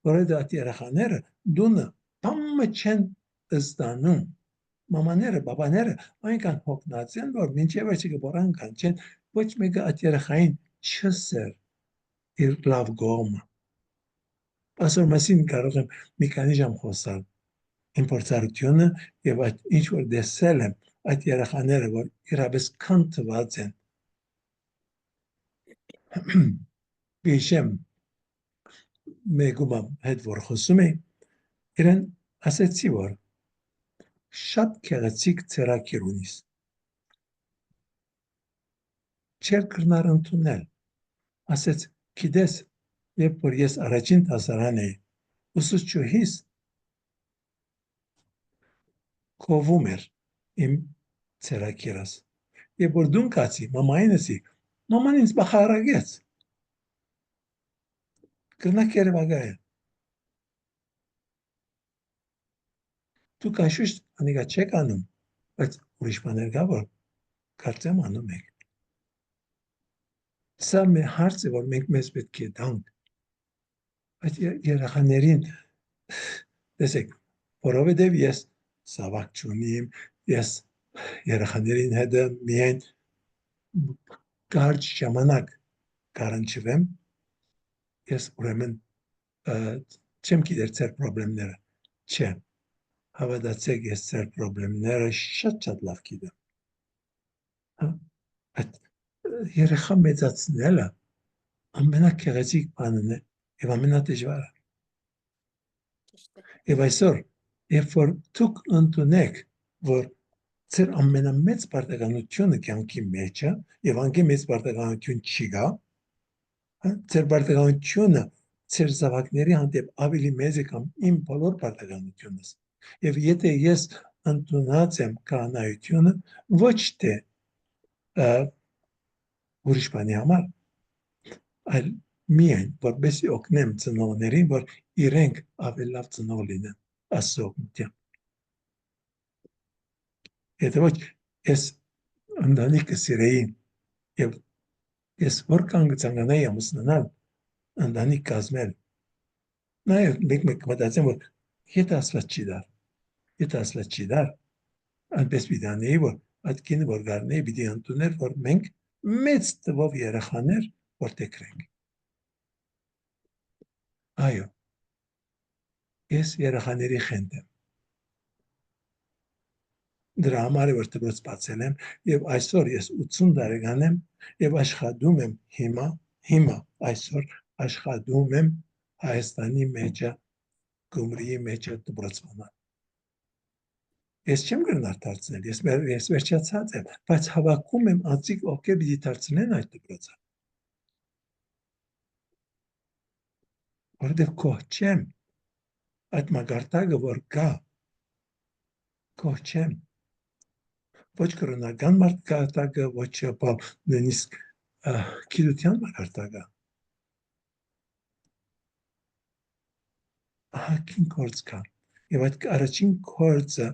որովհետեւ այդ երեխաները դունը բամը չեն ստանում մամաները բաբաները այնքան հոգնած են որ մինչեւ վերջը կբորան կանչեն ոչ մեկը այդ երեխային չսեր իր լավ գոմը ասոր մասին կարող եմ մի քանի ժամ խոսալ իմ փորձառությունը եւ այդ ինչ որ դեսել եմ այդ երեխաները որ իրապես քանթված են Բիշեմ մեգումա հետ որ խոսում էի իրեն ասեցի որ շատ քեղեցիկ ծրագիր ունիս չեր կրնար ընդունել ասեց գիտես երբ որ ես առաջին դասարան էի ուսուցչուհիս կովում էր իմ ծրագիրս երբ որ դուն կացի մամային ասի մաման ինձ բախարագեց կրնակ երևագա է դուք աշխուշտ անիկա չեք անում բայց ուրիշ բաներ կա որ կարծեմ անում եք սա մի հարց է որ մենք մեզ պետք է տանք այդ երեխաներին տեսեք որովհետև ես սավակ չունիմ ես երեխաներին հետ միայն կարճ ժամանակ կարանչվեմ ես ուրեմն չեմ գիտեր ձեր պրոբլեմները չէ հավատացեք ես ձեր պրոբլեմները շատ լավ գիտեմ այդ երեխա մեծացնելը ամենակեղեցիկ բանն է եւ ամենադժվարը եւ այսօր երբ որ դուք ընդունեք որ ձեր ամենամեծ պարտականությունը կյանքի մեջ է եւ անկի մեծ պարտականություն չի գա ձեր պարտականությունը ձեր զավակների հանդեպ ավելի մեծ է կամ իմ բոլոր պարտականությունս եւ եթե ես ընդունած եմ կանայությունը ոչ թե ուրիշ բանի համար այլ միայն որպեսզի օգնեմ ծնողներին որ իրենք ավելի լավ ծնող լինեն Աստծո օգնությամբ եթե ոչ ես ընտանիքը սիրեի եւ ես որքան կցանկանայի ամուսնանալ ընտանիք կազմել նաեւ մեկ մտածեմ որ եթե Աստված չի դար այնպես պիտի անեի որ այդ կինը որ գարնեի պիտի ընդուներ որ մենք մեծ թվով երեխաներ որտեքրենք այո ես երեխաների խենդ եմ դրա համար է որ դպրոց բացել եմ եւ այսօր ես 80 տարեկան եմ եւ աշխատում եմ հիմա այսօր աշխատում եմ Հայաստանի մեջ Գյումրիի մեջ դպրոցմանալ ես չեմ գնալ դարձնել ես վերջացած եմ բայց հավաքում եմ անցիկ ովքեր պիտի դարձնեն այդ դպրոցը որտեղ կող չեմ այդ մագարտակը որ կա կող չեմ ոչ կրոնական մագարտակը ոչ նույնիսկ գիտության մագարտակը ահագին գործ կա եւ այդ առաջին գործը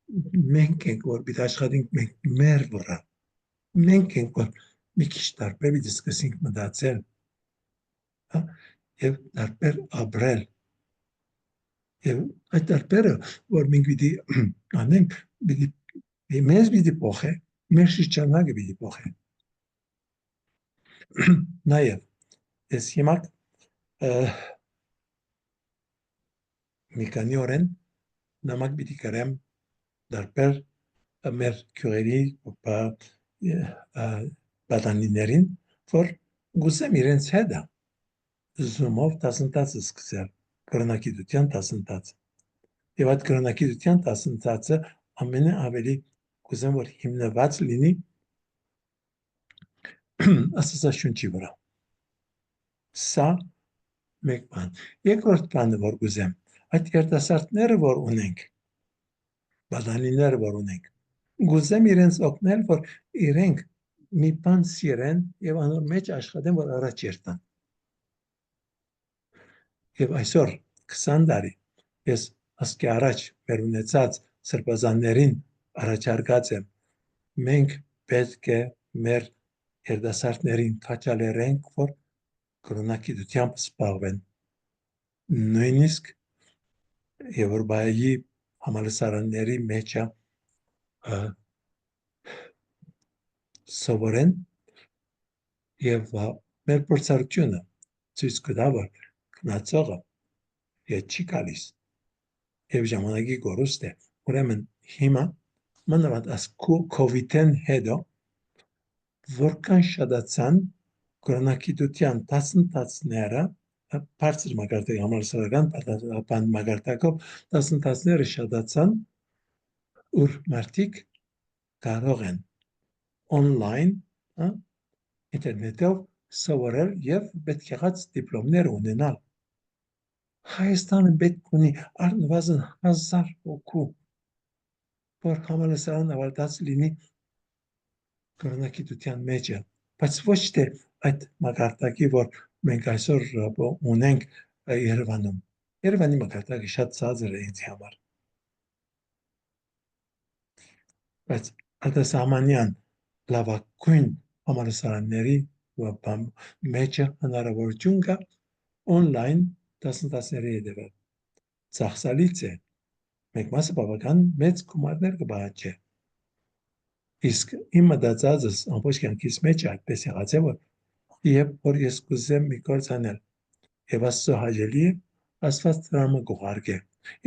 մենք ենք որ պիտի աշխատենք մենք մեր վրա մենք ենք որ մի քիչ տարբեր պիտի սկսենք մտածել եւ տարբեր ապրել եւ այդ տարբերը որ մենք պիտի անենք պիտի մեզ պիտի փոխե մեր շրջանակը պիտի փոխե նաեւ ես հիմա մի քանի օրեն նամակ պիտի գրեմ դարբեր մեր քյուրերի պատանիներին որ գուցեմ իրենց հետ զումով դասընթացը սկսել կրոնակիտության դասընթաց եւ այդ կրոնակիտության դասընթացը ամենաավելի գուցեմ որ հիմնված լինի Աստվածաշունչի վրա։ Սա մեկ բան։ Երկրորդ բանը, որ գուզեմ, այդ երիտասարդները, որ ունենք, բադանիները, որ ունենք, գուզեմ իրենց օգնել, որ իրենք մի բան սիրեն եւ անոր մեջ աշխատեն, որ առաջ երթան։ Եվ այսօր 20 տարի ես ասկի առաջ մեր ունեցած սրբազաններին առաջարկած եմ, մենք պետք է մեր երիտասարդներին քաջալերենք, որ կրոնագիտությամբ զբաղվեն։ Նույնիսկ Եվրոպայի համալսարանների մեջ սովորեն եւ մեր փորձառությունը ցույց կտա, որ գնացողը ետ չի գալիս եւ ժամանակի գորուստ է։ Ուրեմն հիմա մանավանդ աս COVID-ին հետո որքան շատացան կրոնագիտության դասընթացները բարձր մակարդակի համալսարանական մակարդակով դասընթացները շատացան, ուր մարդիկ կարող են on-line ինտերնետով սովորել եւ պետք եղած դիպլոմներ ունենալ։ Հայաստանը պետք ունի առնվազն 1000 հոգու, որ համալսարան ավարտած լինի կրոնագիտության մեջ, բայց ոչ թե այդ մակարդակի, որ մենք այսօր ունենք Երևանում։ Երևանի մակարդակը շատ ցածր է ինձ համար։ Բայց արտասահմանյան լավագույն համալսարանների մեջ հնարավորություն կա on-line դասընթացների հետևել։ Ծախսալից է, մեկ մասը բավական մեծ գումարներ կբաղանջի։ Իսկ իմ մտածածս ամբողջ կյանքիս մեջ այդպես եղած է, որ երբ որ ես կուզեմ մի գործ անել եւ Աստծո հաճելի է, Աստված դրամը կուղարկե։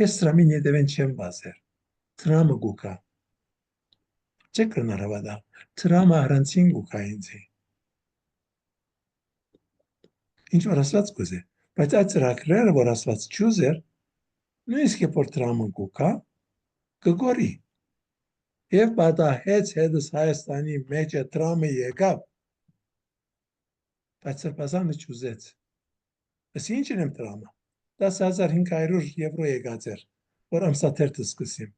Ես դրամին հետևեն չեմ վազեր։ Դրամը գուկա։ Չեք հնարավադա։ Դրամը առանցին գուկա ինձի։ Ինչ որ Աստված կուզե։ Բայց այդ ծրագրերը, որ Աստված չուզեր, նույնիսկ երբ որ դրամը գուկա, կգորի։ Եվ պատահեց հետս Հայաստանի մեջ դրամը եկավ, բայց սրբազանը չուզեց։ Ըստ ինչն եմ դրամը։ 10,500 եվրո եկած էր, որ ամսաթերթը սկսեմ։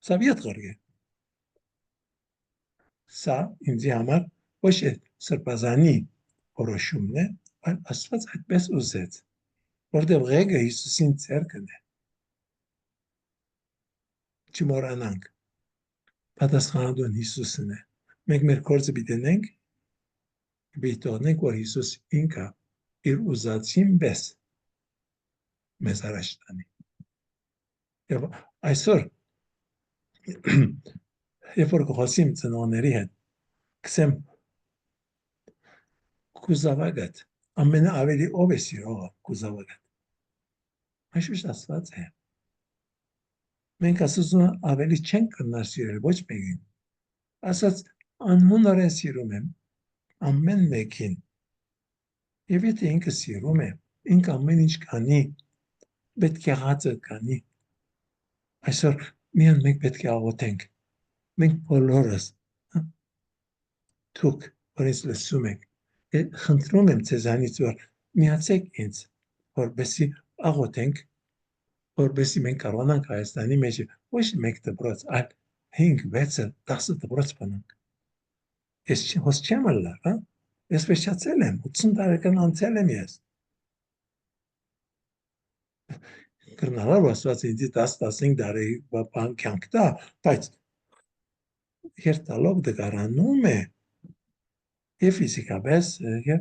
Սա վիետ գորգե։ Սա ինձ համար ոչ է սրբազանի որոշումն է, այլ Աստված այդպես ուզեց, որտեղ ղեկը Հիսուսին ցերկն է։ Չմոռանանք։ Պատասխանատուն Հիսուսն է։ Մենք մեր գործը պիտենենք, պիտենենք, որ Հիսուս ինքը իր ուզածին պես մեզ առաջ տանի։ Եվ այսօր երբ որ խոսիմ ծնողների հետ, կսեմ կուզավագդ, ամենաավելի ով է սիրողը կուզավագդ։ Այսուշ Աստված է։ Մենք ասում ավելի չենք կնար սիրել ոչ մեկին։ Ասած անհունորեն սիրում եմ ամեն մեկին։ Եվ եթե ինքը սիրում է, ինքը ամեն ինչ կանի, պետք է հացը կանի։ Այսօր միան մենք պետք է աղոթենք։ Մենք բոլորս դուք, որ ինձ լսում եք, խնդրում եմ ձեզանից, որ միացեք ինձ, որպեսզի աղոթենք, որպեսզի մենք կարողանանք Հայաստանի մեջ ոչ մեկ դպրոց, այլ 5, 6, 10 դպրոց բանանք։ Ես հոս չեմ ալար, հա? Ես վերջացել եմ, 80 տարեկան անցել եմ ես։ Կրնալար Աստված ինձ 10-15 տարի բան կյանք տա, բայց երթալով դգարանում է եւ ֆիզիկապես եւ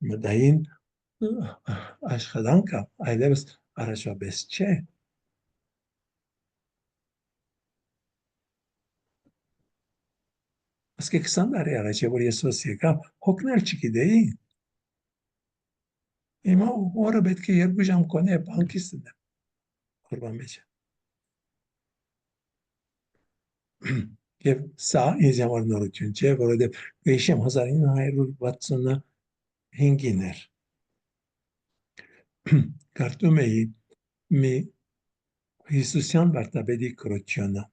մտային աշխատանքը այլևս առաջապես չէ։ Ասկե 20 տարի առաջ, որ Եսոս եկավ, հոգնել չգիտեի։ Հիմա օրը պետք է 2 ժամ կոնե բանկից դնեմ։ Օրվա մեջ։ Եվ սա ինձ համար նորություն չէ, որովհետև գիշեմ 1965-ին էր։ Կարդում էի մի Հիսուսյան վարդապետի կրոջոնը։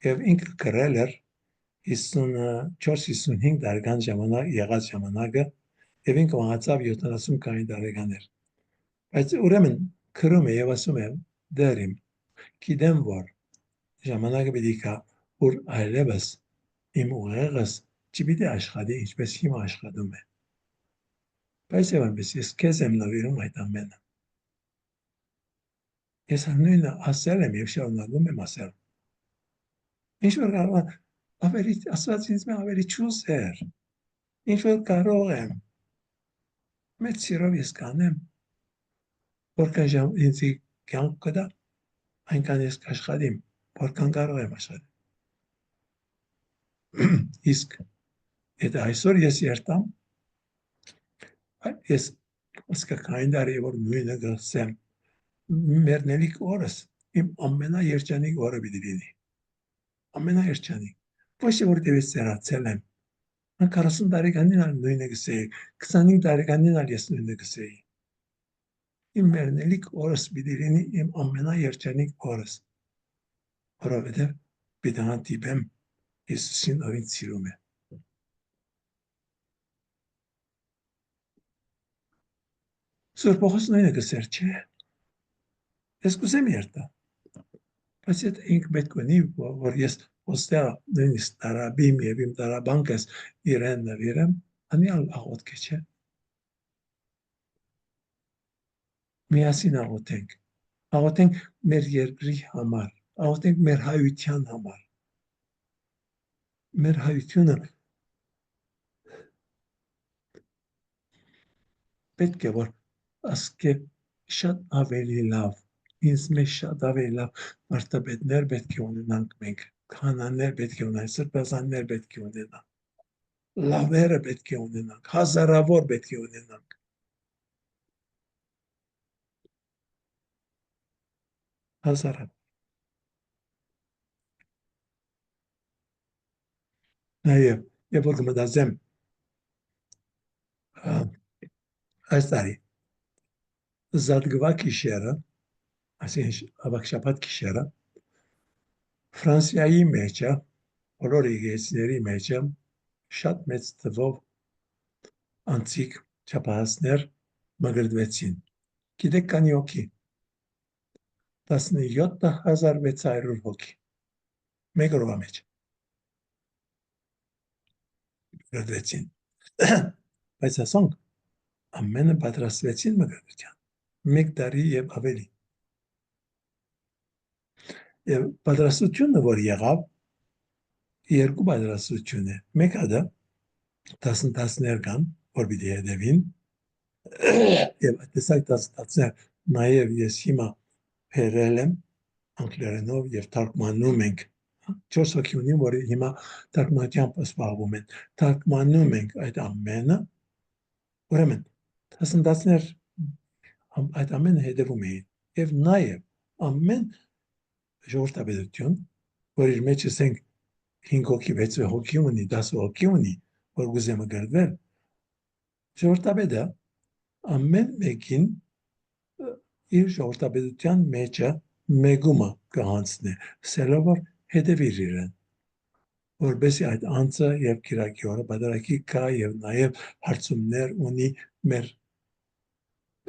Եվ ինքը գրել էր 54-55 տարեկան եղած ժամանակը եւ ինքը մահացավ 70 տարեկան էր։ Բայց ուրեմն քրում է եւ ասում է դերիմ գիտեմ որ ժամանակը պիտի գա որ այլևս իմ ուղեղս չպիտի աշխատի ինչպես հիմա աշխատում է։ Բայց եւ այնպես ես քեզ եմ նվիրում այդ ամենը։ Ես նույնը ասել եմ եւ շարունակում եմ ասել։ Ինչ որ կարող ավելի ասած ինձ մե ավելի ճուզեր։ Ինչ որ կարող եմ։ Մեծ սիրով ես կանեմ։ Որքան ժամ ինձ կյանք կդա, այնքան ես կաշխատիմ, որքան կարող եմ աշխատել։ Իսկ եթե այսօր ես երտամ, ես ասկային դարի որ նույնը գսեմ, մերնելիք օրս իմ ամենաերջանիկ օրը պիտի լինի։ Ամենաերջանիկ։ Ոչ թե որտեղ ես ծերացել եմ։ 40 տարեկանին ալ նույնը գսեի, 25 տարեկանին ալ ես նույնը գսեի։ Իմ մերնելիք օրս պիտի լինի իմ ամենաերջանիկ օրս։ Որովհետև պիտի հանդիպեմ Հիսուսին, ով ինձ սիրում է։ Սուրբ Պողոս նույնը գսեր, չէ։ Ես կուզեմ երտա։ Բայց եթե ինք պետք ունի, որ ես ոստեղ նույնիսկ տարաբիմ եւ իմ տարաբանկս իրեն նվիրեմ, անյալ աղոտք է, չէ։ Միասին աղոթենք։ Աղոթենք մեր երկրի համար, աղոթենք մեր հայության համար։ Մեր հայությունը պետք է որ ասկե շատ ավելի լավ, ինձ մեջ շատ ավելի լավ մարտապետներ պետք է ունենանք մենք, քահանաներ պետք է ունենանք, սրբազաններ պետք է ունենանք, լավերը պետք է ունենանք, հազարավոր պետք է ունենանք։ Հազարավոր։ Նաև, երբ որ կմտածեմ այս տարի Զատգվա գիշերը, այսինքն ավակշաբաթ գիշերը, Ֆրանսիայի մեջը, բոլոր եկեղեցիների մեջը շատ մեծ թվով անցիկ չափահասներ մգրտվեցին։ Գիտեք քանի հոգի։ 17600 հոգի։ Մեկ օրվա մեջ մգրտվեցին։ Բայց ասոնք ամենը պատրաստվեցին մգրտության։ Մեկ տարի եւ ավելի։ Եվ պատրաստությունը որ եղավ, երկու պատրաստություն է։ Մեկը դա դասներ կան, որ պիտի հետևին, եւ տեսակ դասներ նաեւ ես հիմա հերել եմ անգլերենով եւ թարգմանում ենք 4 հոգի ունի, որ հիմա թարգմանությամբ զբաղվում են։ Թարգմանում ենք այդ ամենը, ուրեմն դասներ այդ ամենը հետևում էին եւ նաեւ ամեն ժողովրդավարություն, որ իր մեջ ասենք 5 հոգի, 6 հոգի ունի, 10 հոգի ունի, որ գուզե մգրտվել, ժողովրդավարը ամեն մեկին իր ժողովրդավարության մեջը մեգումը կհանցնի, սելով որ հետևիր իրեն, որբեսի այդ անձը եւ կիրակի օրը բادرակի կա եւ նաեւ հարցումներ ունի մեր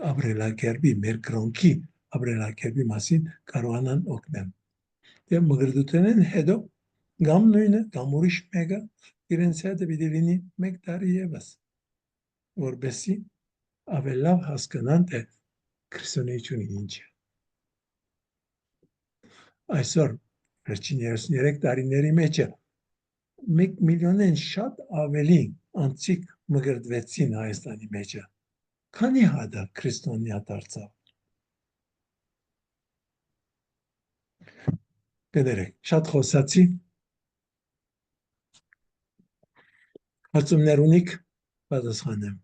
ապրելակերպի, մեր կրոնքի ապրելակերպի մասին կարողանան օգնել։ Եվ մգրտութենեն հետո գամ նույնը, գամ ուրիշ մեկը իրենց հետ պիտի լինի մեկ տարի եւս, որբեսի ավելի լավ հասկանան թե քրիստոնեությունը ինչ է։ Այսօր վերջին 33 տարիների մեջ 1 միլիոնեն շատ ավելի անցիկ մգրտվեցին Հայաստանի մեջ։ Քանի հատ քրիստոնյա դարձավ։ Կներեք, շատ խոսացի։ Հարցումներ ունիք, պատասխանեմ։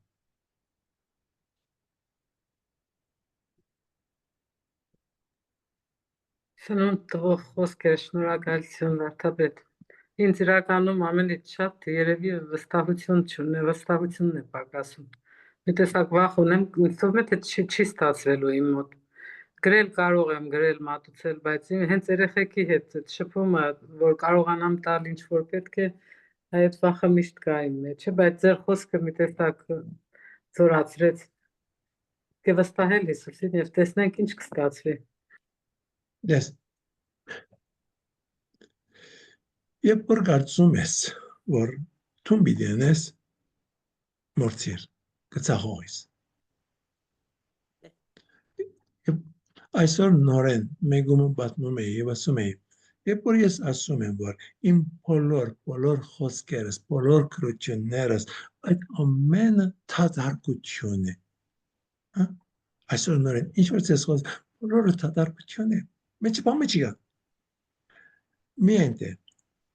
Սնունդ տվող խոսքեր, շնորհակալություն Վարդապետ։ Ինձ իրականում ամենից շատ երևի վստահությունն է պակասում։ Մի տեսակ վախ ունեմ, ինձ թվում է թե չի ստացվելու իմ մոտ։ Գրել կարող եմ, գրել, մատուցել, բայց հենց երեխեքի հետ այդ շփումը, որ կարողանամ տալ ինչ որ պետք է, Այդ վախը միշտ կա իմ մեջ, բայց ձեր խոսքը մի տեսակ զորացրեց։ Կվստահել Հիսուսին եւ տեսնենք ինչ կստացվի։ Ես երբ որ կարծում ես, որ թուն պիտի անես, մորցիր, կծախողես։ Այսօր նորեն մեգումը պատմում էի եւ ասում էի, երբ որ ես ասում եմ, որ իմ բոլոր խոսքերս, բոլոր քրություններս, այդ ամենը թադարկություն է։ Հա? Այսօր նորեն ինչ որ ես խոս, բոլորը թադարկություն է։ Մեջը բամը չի գա։ Միայն թե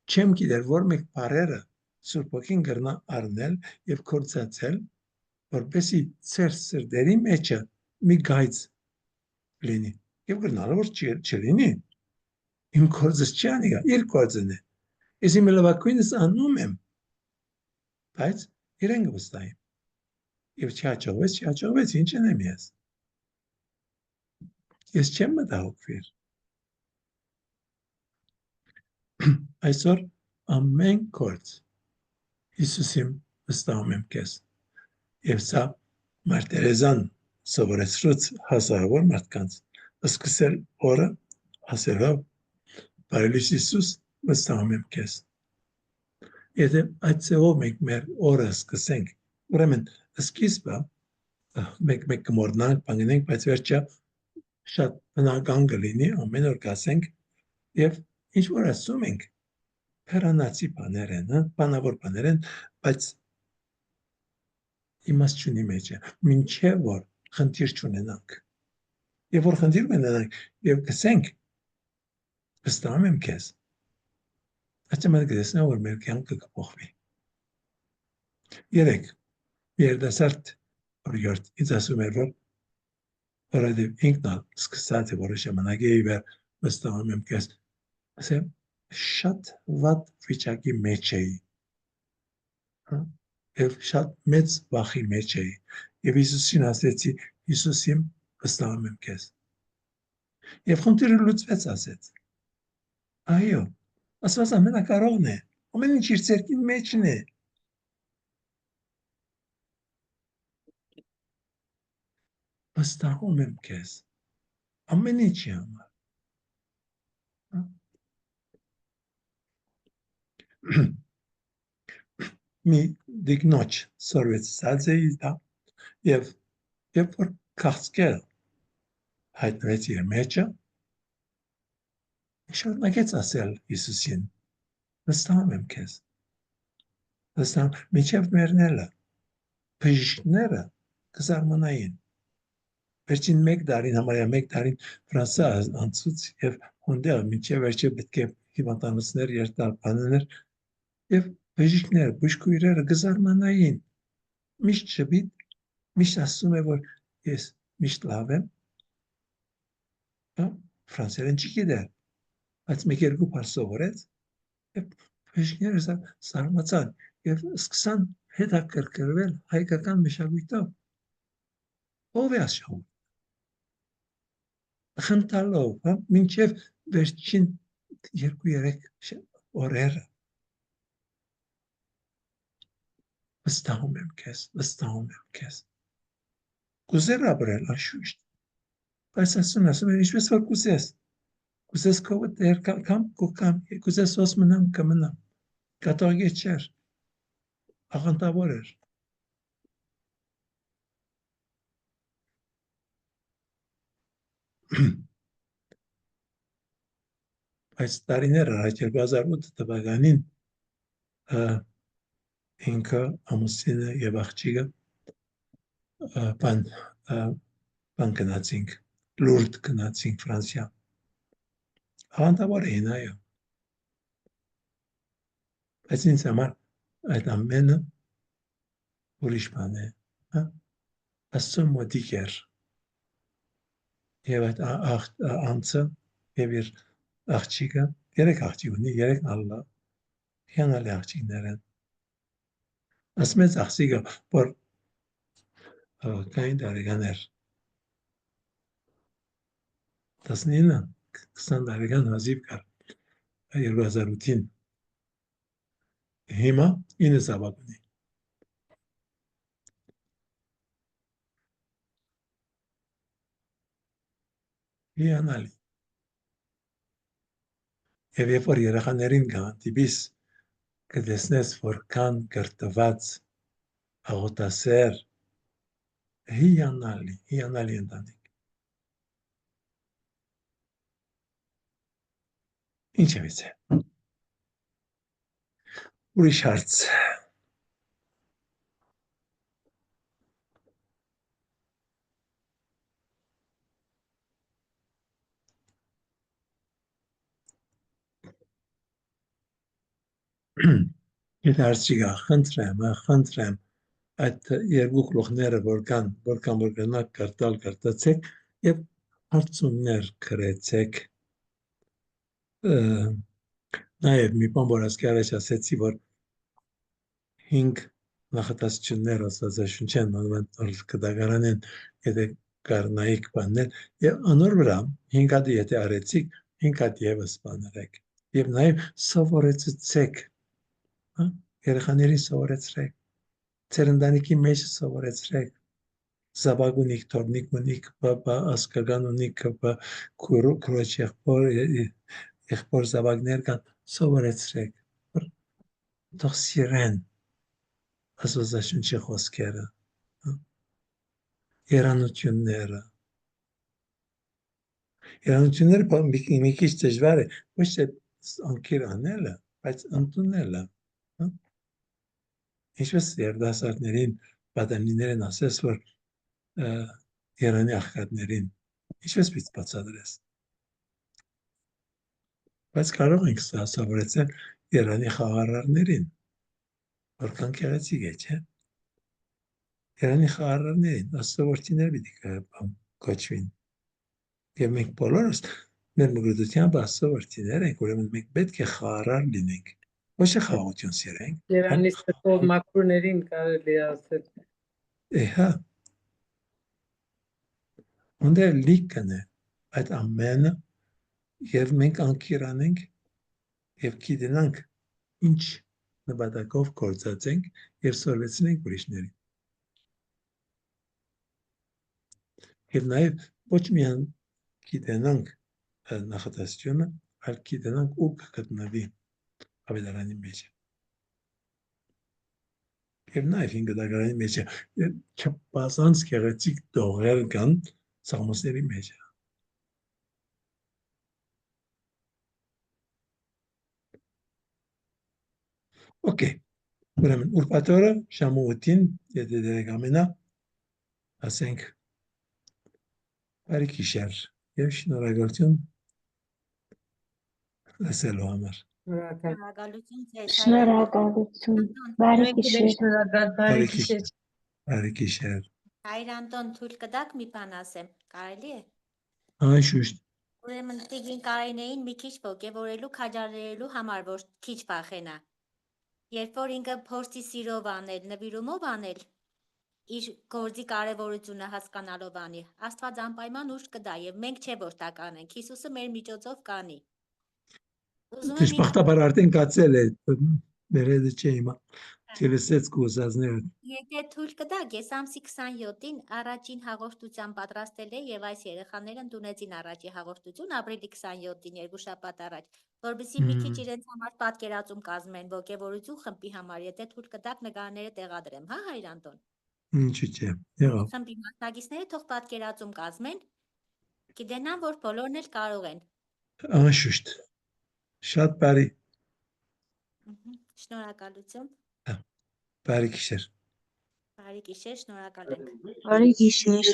չեմ գիտեր, որ մեկ բարերը Սուրբ Ոգին գրնա առնել եւ կործացել, որպեսի ծեր սրդերի մեջը մի գայծ լինի։ Եվ գրնալը որ չլինի։ Իմ կործս չի անիգա, իր կործն է։ Ես իմ լավակույնս անում եմ, բայց իրեն կվստահեմ։ Եվ չհաջողվեց, ինչ անեմ ես։ Ես չեմ մտահոգվիր։ Այսօր ամեն կորց Հիսուսին վստահում եմ քեզ։ Եվ սա Մարտերեզան սովորեցրուց հազարավոր մարդկանց սկսել օրը ասելով Բարելույս Հիսուս վստահում եմ քեզ։ Եթե այդ ծևով մենք մեր օրը սկսենք, ուրեմն սկիզբը մեկ կմոռնանք, բանենք, բայց վերջը շատ բնական կլինի, ամեն օր կասենք եւ ինչ որ ասում ենք, փերանացի բաներ են, բանավոր բաներ են, բայց իմաստ չունի մեջը, մինչև որ խնդիր չունենանք։ Եվ որ խնդիր ունենանք եւ կսենք, վստահում եմ քեզ, այստեղ կտեսնեմ, որ մեր կյանքը կփոխվի։ Երեք երիտասարդ օրիորդ ինձ ասում էր, որ որովհետև ինքն էլ սկսած է որոշ ժամանակ էի վեր վստահում եմ քեզ, ասեմ շատ վատ վիճակի մեջ էի։ Եվ շատ մեծ վախի մեջ էի։ Եվ Հիսուսին ասեցի, Հիսուսին վստահում եմ քեզ։ Եվ խնդիրը լուծվեց, ասեց։ Այո, Աստված ամենակարողն է, ամեն ինչ իր ձեռքի մեջն է։ Վստահում եմ քեզ, ամեն ինչի համար։ Մի դիգնոջ սորվեցած էի դա, եւ երբ որ քաղցկել հայտնվեց իր մեջը, շարունակեց ասել Հիսուսին, վստահում եմ քեզ, վստահում, մինչև մեռնելը, բժիշկները կզարմանային, վերջին մեկ տարին, համարյա մեկ տարին Ֆրանսա անցուց եւ հոնդեղ մինչև վերջը պետք է հիվանդանոցներ երթալ բաներ եւ բժիշկները, բուժքույրերը կզարմանային, միշտ շփիտ, միշտ ասում է, որ ես միշտ լավ եմ, ֆրանսերեն չի գիտեր, բայց մեկ երկու բառ սովորեց եւ բժիշկները զարմացան եւ սկսան հետաքրքրվել հայկական մշակույթով։ Ով է աշխուժ։ Խնդալով, մինչև վերջին 2-3 օրերը վստահում եմ քեզ։ Կուզեր ապրել անշուշտ, բայց ասում եմ, ինչպես որ կուզես քովը դեր կամ կուկամ, կուզես ոս մնամ կմնամ, կատողի չեր, աղանդավոր էր։ Այս տարիներ առաջ 2008 թվականին ինքը ամուսինը եւ աղջիկը բան գնացինք, լուրդ գնացինք Ֆրանսիա։ Աղանդավոր էին, այո։ Բայց ինձ համար այդ ամենը ուրիշ բան է, Աստծո մոտիկ էր։ Եվ այդ անձը եւ իր աղջիկը, 3 աղջիկ ունի, 3 ալլա, հիանալի աղջիկներ են։ Ասում ես աղջիկը, որ կային տարեկան էր, 19-20 տարեկան հազիվ կար 2008-ին Հիմա 9 զավակ ունի։ Հիանալի։ Եվ երբ որ երեխաներին գանտիբիս կտեսնես որքան կրթված աղոթասեր հիանալի ընտանիք։ Ինչ է վիճը։ Ուրիշ հարց։ Եթե հարց չկա, խնդրեմ, այդ երկու գլուխները որքան որ գնաք կրտացեք եւ հարցումներ գրեցեք։ Նաեւ մի բան որ ասկի առաջ ասեցի, որ 5 նախատեսություններ աստվածաշունչյան մանավանդ կդագարանեն, եթե կարնայիք բաներ եւ անոր վրա 5 հատ եթե արեցիք 5 հատ եւս բաներեք եւ նաեւ սովորեցեք, երեխաներին սովորեցրեք, ձեր ընտանիքի մեջ սովորեցրեք, զավակ ունիք, թորնիկ ունիք, ասկական ունիք, քուրոջ եղբոր զավակներ կան, սովորեցրեք, թող սիրեն աստվածաշունչի խոսքերը, երանությունները մի քիչ դժվար է, ոչ թե անկիր անելը, բայց ընդունելը։ Ինչպես երդասարտներին, պատանիներին ասես, որ երանի աղքատներին, ինչպես պիտի բացատրես։ Բայց կարող ենք սովորեցնել երանի խաղարարներին, որքան գեղեցիկ է, չէ՞։ Երանի խաղարարներին, աստվածորդիներ պիտի կոչվին։ Եվ մենք բոլորս մեր մգրդությամբ աստվածորդիներ ենք, ուրեմն մենք պետք է խաղարար լինենք, ոչ թե խաղաղություն սիրենք։ Երանի ստով մաքրուներին կարելի է ասել։ Հա։ Ունդեր լիքն է այդ ամենը եւ մենք անկիրանենք եւ գիտենանք ինչ նպատակով գործածենք եւ սորվեցնենք ուրիշներին։ Եվ նաեւ ոչ միայն գիտենանք նախատեսությունը, այլ գիտենանք ու կգտնվի ավետարանի մեջ։ Եվ նաեւ 5 դագարանի մեջ չբազանց գեղեցիկ տողեր կան սաղմոսների մեջ։ Okay, ուրեմն ուրբաթ-օրը ժամը 8-ին, եթե դերեք ամենա, ասենք բարի գիշեր եւ շնորհակալություն լսելու համար։ Շնորհակալություն ձեզ, Շնորհակալություն։ Բարի գիշեր։ Շնորհակալ, բարի գիշեր։ Բարի գիշեր։ Հայր Անտոն, թույլ կտաք մի բան ասեմ, կարելի է։ Անշուշտ։ Ուրեմն Տիգրին Կարինեին մի քիչ ոգևորելու, քաջալերելու համար, որ քիչ փախենա։ Երբ որ ինքը փորձի սիրով անել, նվիրումով անել, իր գործի կարևորությունը հասկանալով անի, Աստված անպայման ուժ կտա եւ մենք չէ որ դա կանենք, Հիսուսը մեր միջոցով կանի։ Դժբախտաբար արդեն կացել է, ներեդը չէ հիմա, չլսեց կուզազները։ Եթե թույլ կտաք, ես ամսի 27-ին առաջին հաղորդության պատրաստել էի եւ այս երեխաները ընդունեցին առաջի հաղորդություն ապրիլի 27-ին երկու շաբաթ առաջ, որովհետեւ մի քիչ իրենց համար պատկերացում կազմեն ոգևորություն խմբի համար, եթե թույլ կտաք նկարները տեղադրեմ, հա Հայր Անտոն։ Ինչու՞ չէ, եղավ։ Խմբի մասնակիցները թող պատկերացում կազմեն, գիտենան, որ բոլորն էլ կարող են։ Անշուշտ։ Շատ բարի։ Շնորհակալություն։ Բարի գիշեր։ Բարի գիշեր, շնորհակալ ենք։ Բարի գիշեր։